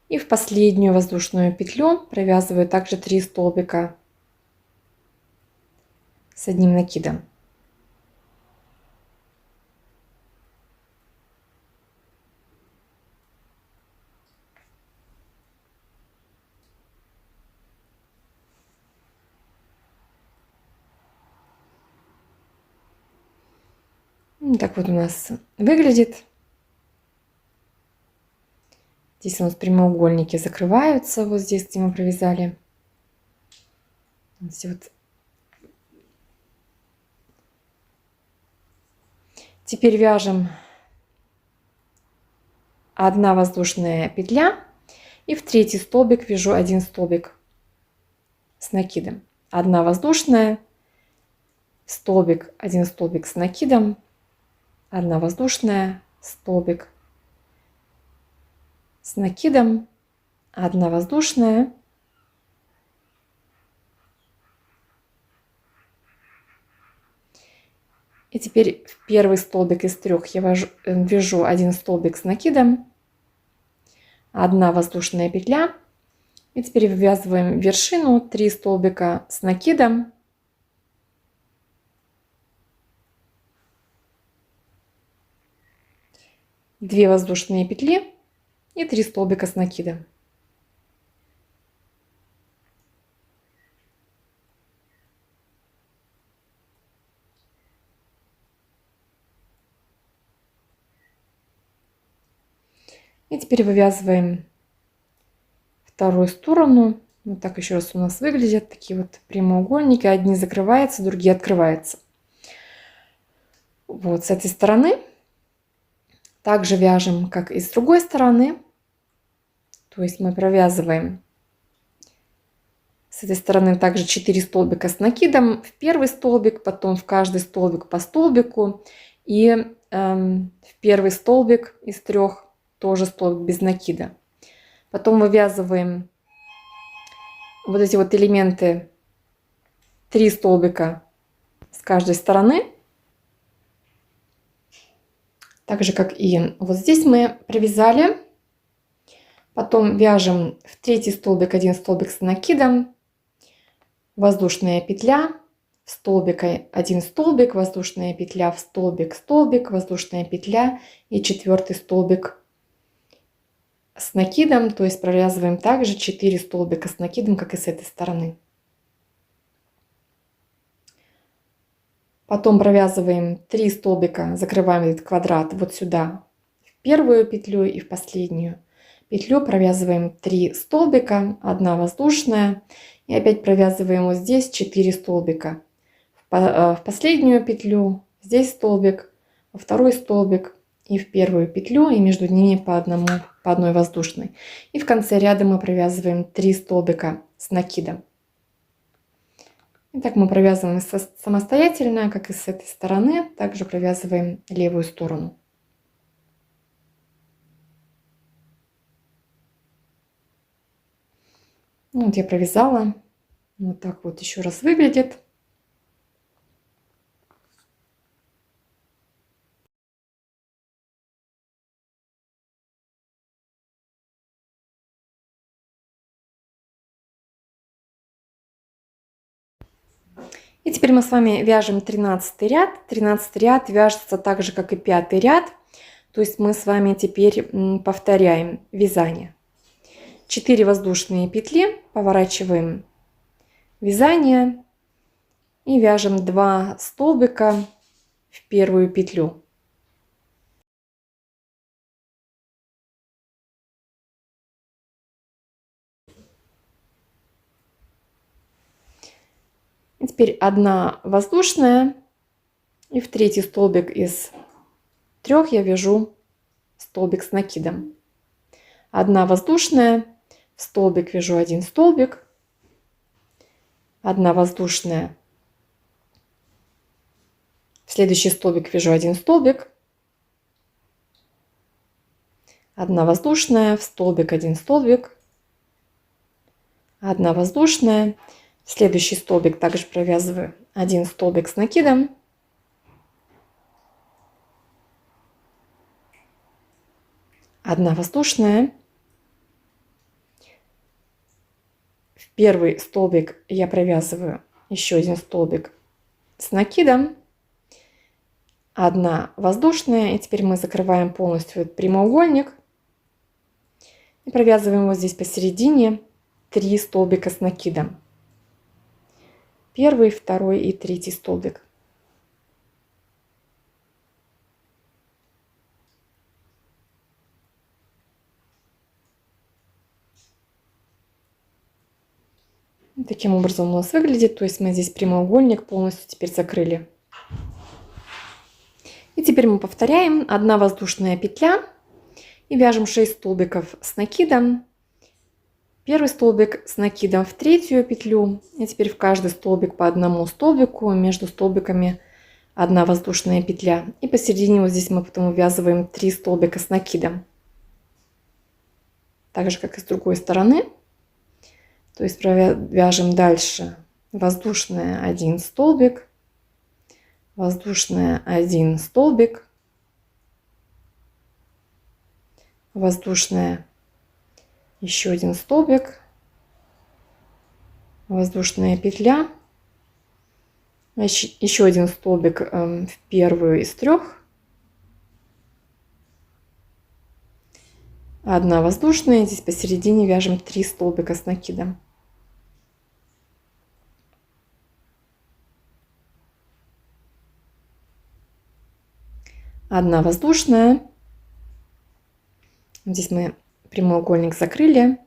И в последнюю воздушную петлю провязываю также 3 столбика с одним накидом. Так вот у нас выглядит. Здесь у нас прямоугольники закрываются, вот здесь, где мы провязали. Вот. Теперь вяжем одна воздушная петля, и в третий столбик вяжу 1 столбик с накидом. Одна воздушная, столбик, 1 столбик с накидом, одна воздушная, столбик с накидом, одна воздушная, и теперь в первый столбик из 3 я вяжу 1 столбик с накидом, 1 воздушная петля. И теперь вывязываем вершину, 3 столбика с накидом. Две воздушные петли и 3 столбика с накидом. И теперь вывязываем вторую сторону. Вот так еще раз у нас выглядят такие вот прямоугольники. Одни закрываются, другие открываются. Вот с этой стороны. Также вяжем, как и с другой стороны. То есть мы провязываем с этой стороны также 4 столбика с накидом в первый столбик, потом в каждый столбик по столбику. И в первый столбик из 3 тоже столбик без накида. Потом вывязываем вот эти вот элементы, 3 столбика с каждой стороны. Так же, как и вот здесь мы провязали. Потом вяжем в третий столбик 1 столбик с накидом, воздушная петля, в столбик 1 столбик, воздушная петля, в столбик, столбик, воздушная петля и 4 столбик с накидом. То есть провязываем также 4 столбика с накидом, как и с этой стороны. Потом провязываем 3 столбика, закрываем этот квадрат вот сюда, в первую петлю и в последнюю петлю провязываем 3 столбика, 1 воздушная, и опять провязываем вот здесь 4 столбика. В последнюю петлю, здесь столбик, во второй столбик и в первую петлю, и между ними по одной воздушной. И в конце ряда мы провязываем 3 столбика с накидом. Итак, мы провязываем самостоятельно, как и с этой стороны, также провязываем левую сторону. Вот я провязала. Вот так вот еще раз выглядит. И теперь мы с вами вяжем 13 ряд. 13 ряд вяжется так же, как и 5 ряд. То есть мы с вами теперь повторяем вязание. 4 воздушные петли, поворачиваем вязание и вяжем 2 столбика в первую петлю. И теперь 1 воздушная, и в третий столбик из 3 я вяжу столбик с накидом. 1 воздушная, в столбик вяжу 1 столбик, 1 воздушная, в следующий столбик вяжу 1 столбик, 1 воздушная, в столбик 1 столбик, 1 воздушная, в следующий столбик также провязываю 1 столбик с накидом, 1 воздушная, в первый столбик я провязываю еще 1 столбик с накидом, 1 воздушная, и теперь мы закрываем полностью этот прямоугольник и провязываем вот здесь посередине 3 столбика с накидом. Первый, второй и третий столбик. Таким образом у нас выглядит. То есть мы здесь прямоугольник полностью теперь закрыли. И теперь мы повторяем. 1 воздушная петля и вяжем 6 столбиков с накидом. Первый столбик с накидом в третью петлю. И теперь в каждый столбик по 1 столбику, между столбиками 1 воздушная петля. И посередине вот здесь мы потом вывязываем 3 столбика с накидом. Так же, как и с другой стороны. То есть вяжем дальше воздушная 1 столбик, воздушная 1 столбик, воздушная еще один столбик, воздушная петля, еще один столбик в первую из 3, 1 воздушная, здесь посередине вяжем 3 столбика с накидом. Одна воздушная. Здесь мы прямоугольник закрыли.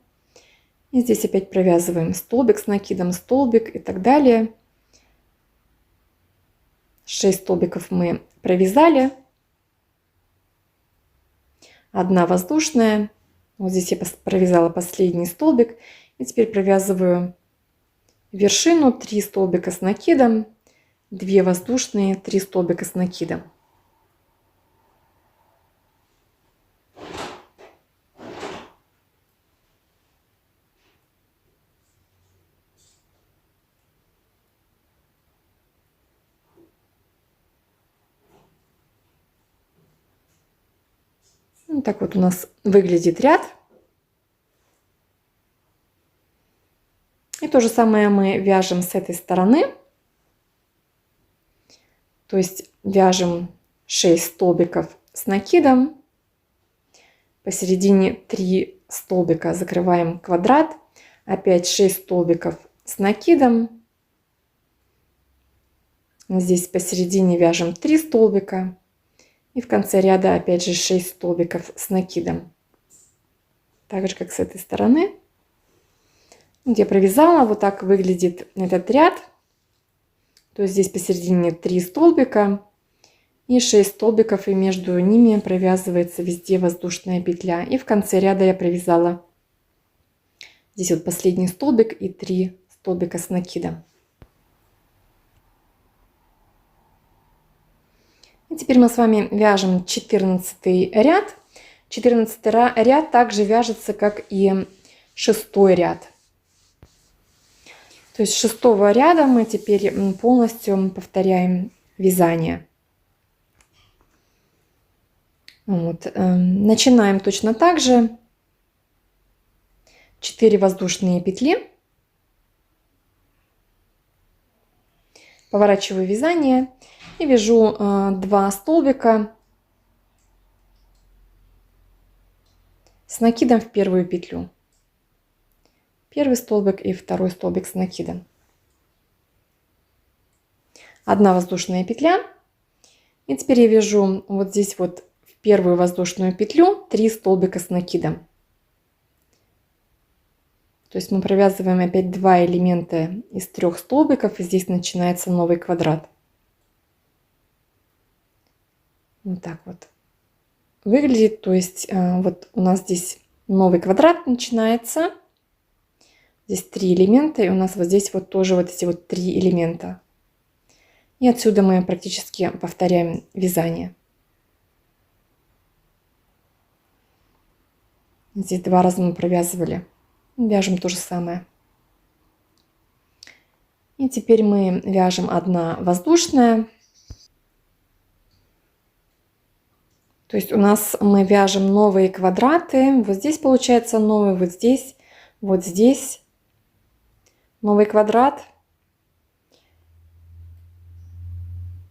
И здесь опять провязываем столбик с накидом, столбик и так далее. 6 столбиков мы провязали. 1 воздушная. Вот здесь я провязала последний столбик. И теперь провязываю вершину, 3 столбика с накидом, 2 воздушные, 3 столбика с накидом. Вот так вот у нас выглядит ряд. И то же самое мы вяжем с этой стороны. То есть вяжем 6 столбиков с накидом. Посередине 3 столбика закрываем квадрат. Опять 6 столбиков с накидом. Здесь посередине вяжем 3 столбика. И в конце ряда опять же 6 столбиков с накидом. Так же, как с этой стороны. Вот я провязала. Вот так выглядит этот ряд. То есть здесь посередине 3 столбика и 6 столбиков. И между ними провязывается везде воздушная петля. И в конце ряда я провязала здесь вот последний столбик и 3 столбика с накидом. И теперь мы с вами вяжем 14 ряд. 14 ряд также вяжется, как и 6 ряд. То есть с 6 ряда мы теперь полностью повторяем вязание. Вот. Начинаем точно так же. 4 воздушные петли. Поворачиваю вязание. И вяжу 2 столбика с накидом в первую петлю. Первый столбик и второй столбик с накидом. 1 воздушная петля. И теперь я вяжу вот здесь вот в первую воздушную петлю 3 столбика с накидом. То есть мы провязываем опять 2 элемента из 3 столбиков. И здесь начинается новый квадрат. Вот так вот выглядит. То есть вот у нас здесь новый квадрат начинается. Здесь 3 элемента. И у нас вот здесь вот тоже вот эти вот 3 элемента. И отсюда мы практически повторяем вязание. Здесь 2 раза мы провязывали. Вяжем то же самое. И теперь мы вяжем 1 воздушная. То есть у нас мы вяжем новые квадраты. Вот здесь получается новый, вот здесь новый квадрат.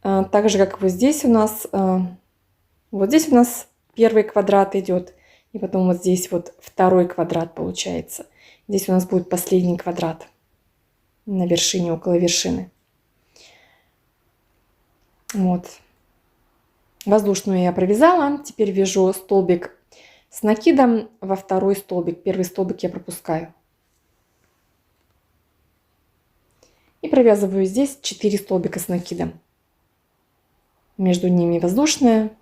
Так же, как вот здесь у нас первый квадрат идет. И потом вот здесь вот второй квадрат получается. Здесь у нас будет последний квадрат на вершине, около вершины. Вот. Воздушную я провязала. Теперь вяжу столбик с накидом во второй столбик. Первый столбик я пропускаю. И провязываю здесь 4 столбика с накидом. Между ними воздушная.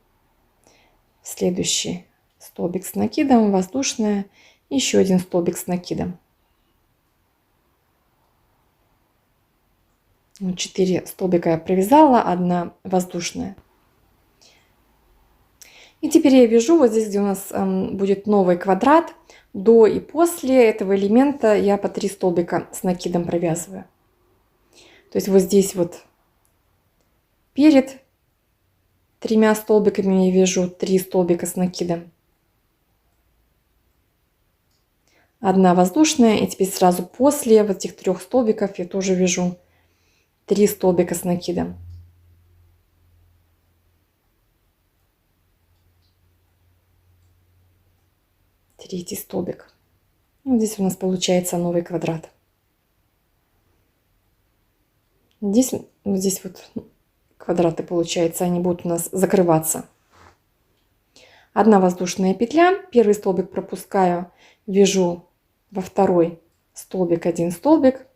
Следующий столбик с накидом, воздушная. Еще 1 столбик с накидом. 4 столбика я провязала, 1 воздушная. И теперь я вяжу вот здесь, где у нас будет новый квадрат. До и после этого элемента я по 3 столбика с накидом провязываю. То есть вот здесь вот перед 3 столбиками я вяжу 3 столбика с накидом. одна воздушная, и теперь сразу после вот этих 3 столбиков я тоже вяжу 3 столбика с накидом. Третий столбик. Вот здесь у нас получается новый квадрат. Здесь, вот здесь вот квадраты получается, они будут у нас закрываться. Одна воздушная петля, первый столбик пропускаю, вяжу во второй столбик 1 столбик,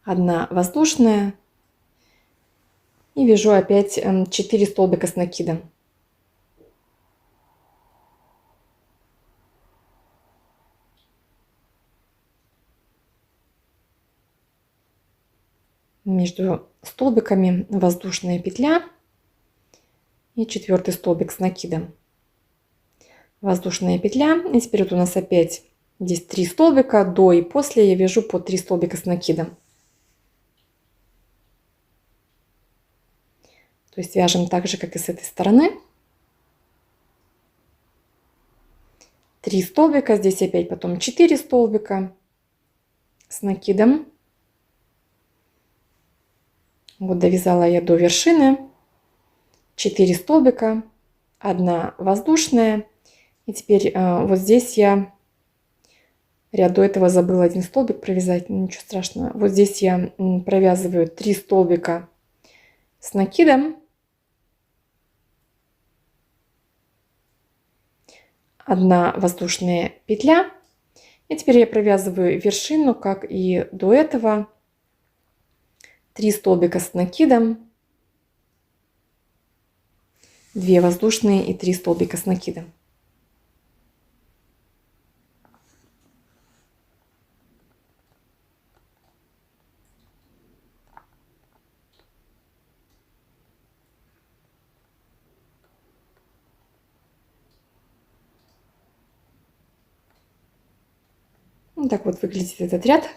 одна воздушная и вяжу опять 4 столбика с накидом. Между столбиками воздушная петля и 4 столбик с накидом. Воздушная петля, и теперь вот у нас опять здесь 3 столбика, до и после я вяжу по 3 столбика с накидом. То есть вяжем так же, как и с этой стороны. 3 столбика, здесь опять потом 4 столбика с накидом. Вот довязала я до вершины. 4 столбика, 1 воздушная. И теперь вот здесь я ряд до этого забыла 1 столбик провязать, ничего страшного. Вот здесь я провязываю 3 столбика с накидом. 1 воздушная петля. И теперь я провязываю вершину, как и до этого. 3 столбика с накидом. 2 воздушные и 3 столбика с накидом. Вот так вот выглядит этот ряд.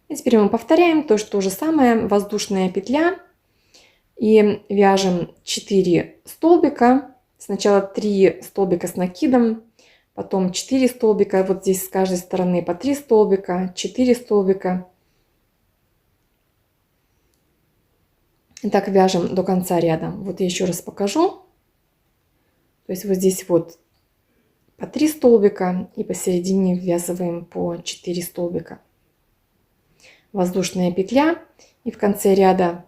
И теперь мы повторяем то же самое. Воздушная петля. И вяжем 4 столбика. Сначала 3 столбика с накидом, потом 4 столбика. Вот здесь с каждой стороны по 3 столбика, 4 столбика. И так вяжем до конца ряда. Вот я еще раз покажу. То есть вот здесь вот по 3 столбика и посередине ввязываем по 4 столбика. Воздушная петля. И в конце ряда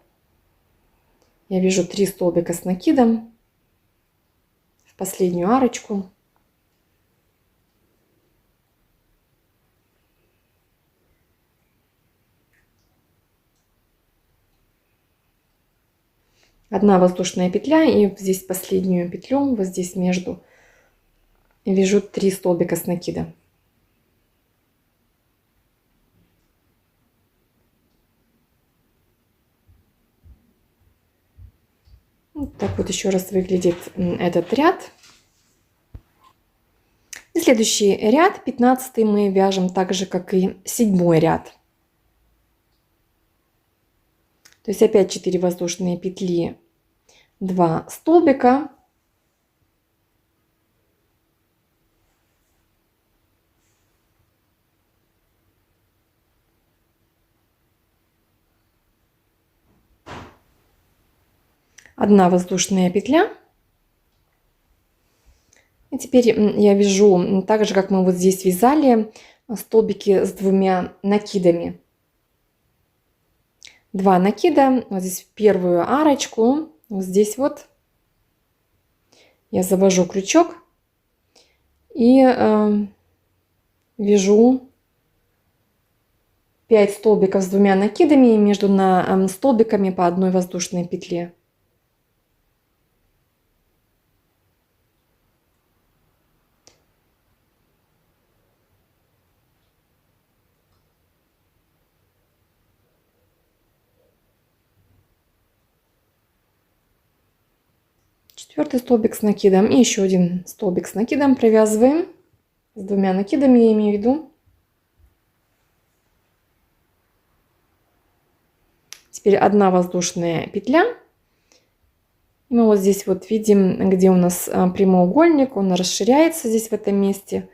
я вяжу 3 столбика с накидом в последнюю арочку. Одна воздушная петля, и здесь последнюю петлю, вот здесь между, вяжу 3 столбика с накида. Вот так вот еще раз выглядит этот ряд. И следующий ряд, 15, мы вяжем так же, как и 7 ряд. То есть опять 4 воздушные петли, 2 столбика. Одна воздушная петля. И теперь я вяжу так же, как мы вот здесь вязали, столбики с 2 накидами. 2 накида, вот здесь в первую арочку, вот здесь вот я завожу крючок и вяжу 5 столбиков с 2 накидами, и между столбиками по 1 воздушной петле. Четвертый столбик с накидом и еще 1 столбик с накидом провязываем, с 2 накидами я имею в виду. Теперь 1 воздушная петля И мы вот здесь вот видим, где у нас прямоугольник, он расширяется здесь в этом месте.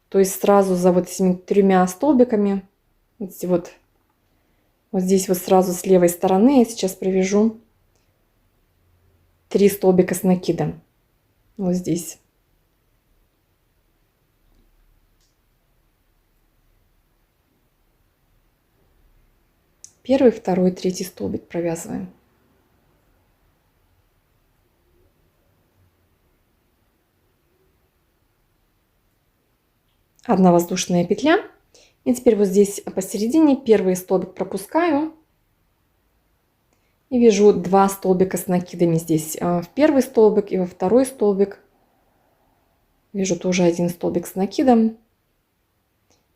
То есть сразу за вот этими 3 столбиками, вот здесь вот сразу с левой стороны я сейчас провяжу 3 столбика с накидом. Вот здесь. Первый, второй, третий столбик провязываем. Одна воздушная петля. И теперь вот здесь посередине первый столбик пропускаю. И вяжу 2 столбика с накидами здесь в первый столбик и во второй столбик. Вяжу тоже 1 столбик с накидом.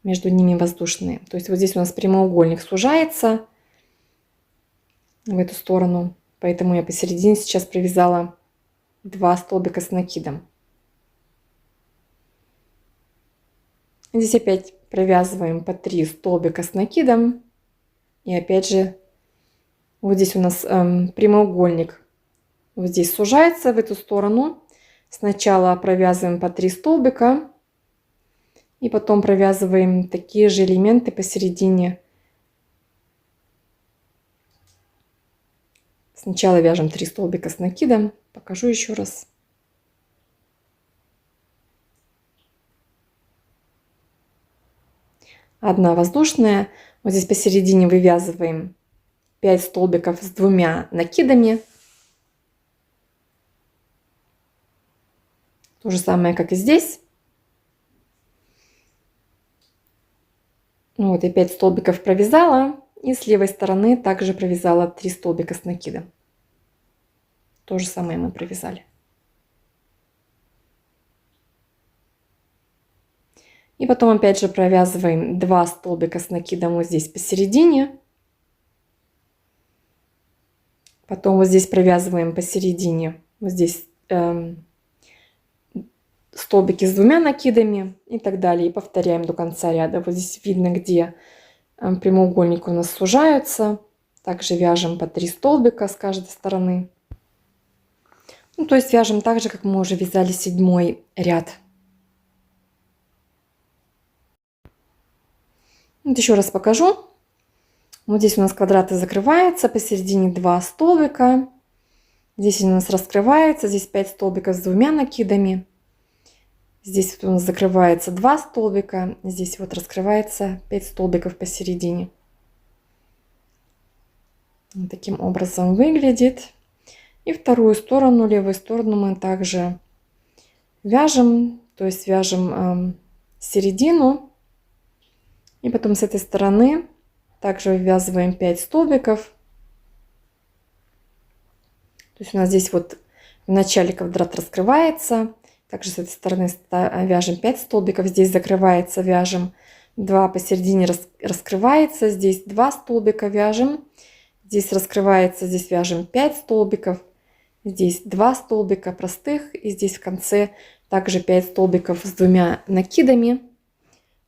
Между ними воздушные. То есть вот здесь у нас прямоугольник сужается в эту сторону. Поэтому я посередине сейчас провязала 2 столбика с накидом. Здесь опять провязываем по 3 столбика с накидом. И опять же, вот здесь у нас прямоугольник вот здесь сужается в эту сторону. Сначала провязываем по 3 столбика. И потом провязываем такие же элементы посередине. Сначала вяжем 3 столбика с накидом. Покажу еще раз. Одна воздушная. Вот здесь посередине вывязываем 5 столбиков с 2 накидами. То же самое, как и здесь. Вот я 5 столбиков провязала. И с левой стороны также провязала 3 столбика с накидом. То же самое мы провязали. И потом опять же провязываем 2 столбика с накидом вот здесь посередине. Потом вот здесь провязываем посередине, вот здесь столбики с 2 накидами и так далее. И повторяем до конца ряда. Вот здесь видно, где прямоугольники у нас сужаются. Также вяжем по 3 столбика с каждой стороны. Ну, то есть вяжем так же, как мы уже вязали 7-й ряд. Вот еще раз покажу. Вот здесь у нас квадраты закрываются, посередине 2 столбика. Здесь у нас раскрывается, здесь 5 столбиков с 2 накидами. Здесь вот у нас закрывается 2 столбика, здесь вот раскрывается 5 столбиков посередине. Вот таким образом выглядит. И вторую сторону, левую сторону мы также вяжем, то есть вяжем середину. И потом с этой стороны также вывязываем 5 столбиков. То есть у нас здесь вот в начале квадрат раскрывается. Также с этой стороны вяжем 5 столбиков. Здесь закрывается, вяжем 2 посередине, раскрывается. Здесь 2 столбика вяжем. Здесь раскрывается, здесь вяжем 5 столбиков. Здесь 2 столбика простых. И здесь в конце также 5 столбиков с 2 накидами.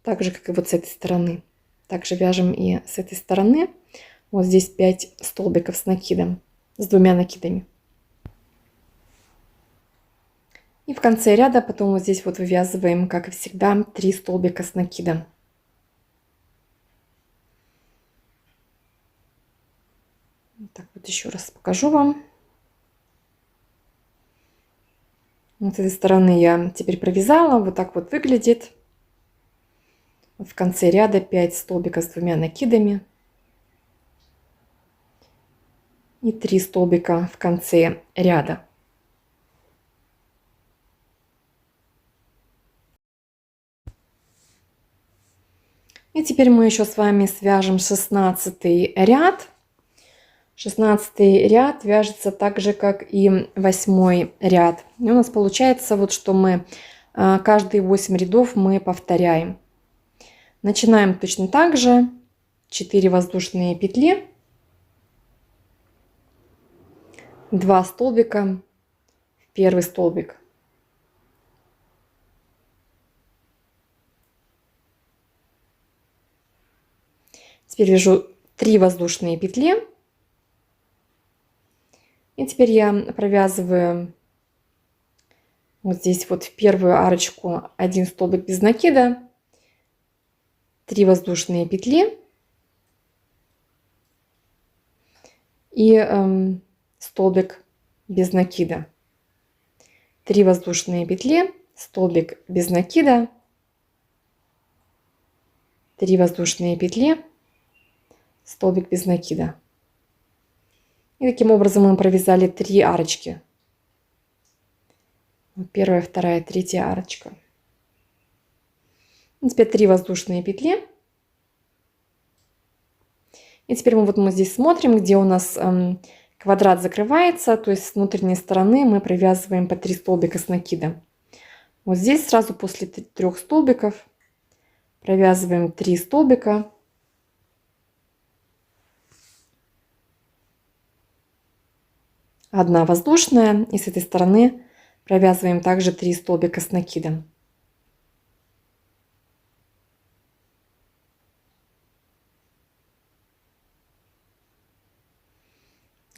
Так же, как и вот с этой стороны. Также вяжем и с этой стороны. Вот здесь 5 столбиков с накидом, с 2 накидами. И в конце ряда потом вот здесь вот вывязываем, как и всегда, 3 столбика с накидом. Так вот еще раз покажу вам. Вот с этой стороны я теперь провязала. Вот так вот выглядит. В конце ряда 5 столбиков с 2 накидами. И 3 столбика в конце ряда. И теперь мы еще с вами свяжем 16 ряд. 16 ряд вяжется так же, как и 8 ряд. И у нас получается вот, что мы каждые 8 рядов мы повторяем. Начинаем точно так же. 4 воздушные петли. 2 столбика в первый столбик. Теперь вяжу 3 воздушные петли. И теперь я провязываю вот здесь вот в первую арочку 1 столбик без накида, 3 воздушные петли и столбик без накида, 3 воздушные петли, столбик без накида, 3 воздушные петли, столбик без накида. И таким образом мы провязали 3 арочки. Первая, вторая, третья арочка. И теперь 3 воздушные петли. И теперь мы здесь смотрим, где у нас квадрат закрывается, то есть с внутренней стороны мы провязываем по 3 столбика с накидом. Вот здесь сразу после 3 столбиков провязываем 3 столбика. Одна воздушная, и с этой стороны провязываем также 3 столбика с накидом.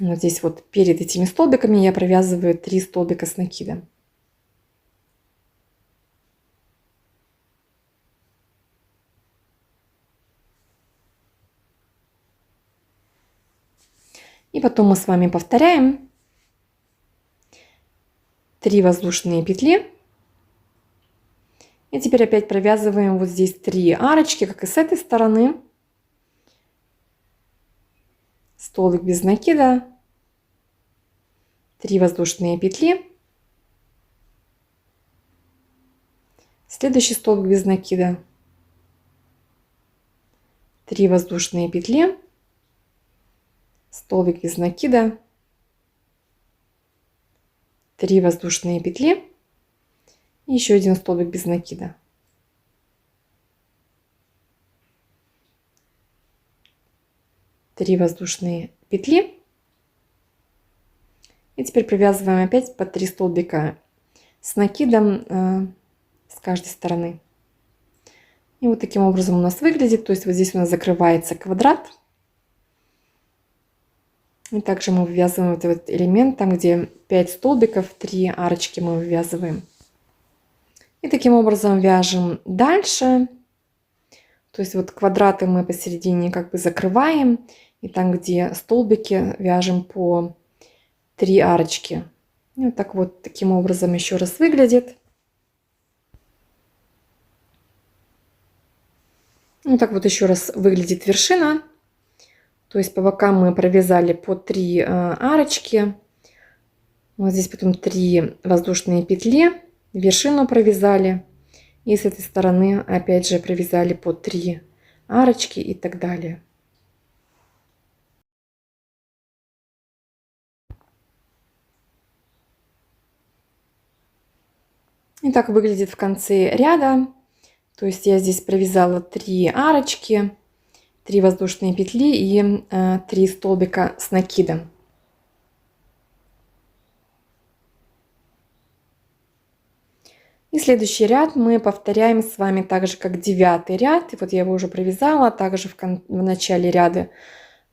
Вот здесь вот перед этими столбиками я провязываю 3 столбика с накидом. И потом мы с вами повторяем 3 воздушные петли. И теперь опять провязываем вот здесь 3 арочки, как и с этой стороны. Столбик без накида, 3 воздушные петли, следующий столбик без накида, 3 воздушные петли, столбик без накида, 3 воздушные петли и еще один столбик без накида. Три воздушные петли. И теперь провязываем опять по 3 столбика с накидом с каждой стороны. И вот таким образом у нас выглядит. То есть вот здесь у нас закрывается квадрат. И также мы вывязываем этот элемент, там где 5 столбиков, 3 арочки мы вывязываем. И таким образом вяжем дальше. То есть вот квадраты мы посередине как бы закрываем. И там, где столбики, вяжем по 3 арочки. И вот так вот таким образом еще раз выглядит. Вот так вот еще раз выглядит вершина. То есть по бокам мы провязали по 3 арочки. Вот здесь потом 3 воздушные петли. Вершину провязали. И с этой стороны опять же провязали по 3 арочки и так далее. И так выглядит в конце ряда. То есть я здесь провязала 3 арочки, 3 воздушные петли и 3 столбика с накидом. И следующий ряд мы повторяем с вами так же, как 9 ряд. И вот я его уже провязала. Также в начале ряда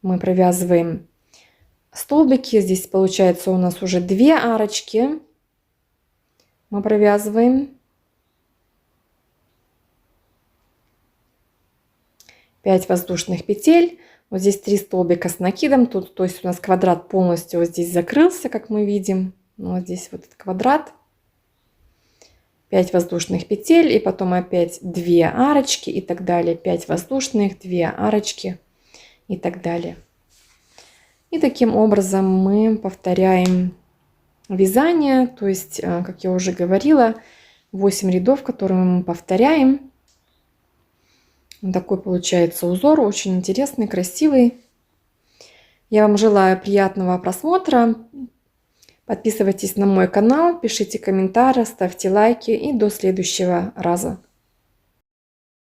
мы провязываем столбики. Здесь получается у нас уже 2 арочки. Мы провязываем 5 воздушных петель. Вот здесь 3 столбика с накидом. Тут, то есть у нас квадрат полностью вот здесь закрылся, как мы видим. Вот здесь вот этот квадрат. 5 воздушных петель и потом опять 2 арочки и так далее. 5 воздушных, 2 арочки и так далее. И таким образом мы повторяем вязание. То есть, как я уже говорила, 8 рядов, которые мы повторяем. Такой получается узор, очень интересный, красивый. Я вам желаю приятного просмотра. Подписывайтесь на мой канал, пишите комментарии, ставьте лайки и до следующего раза.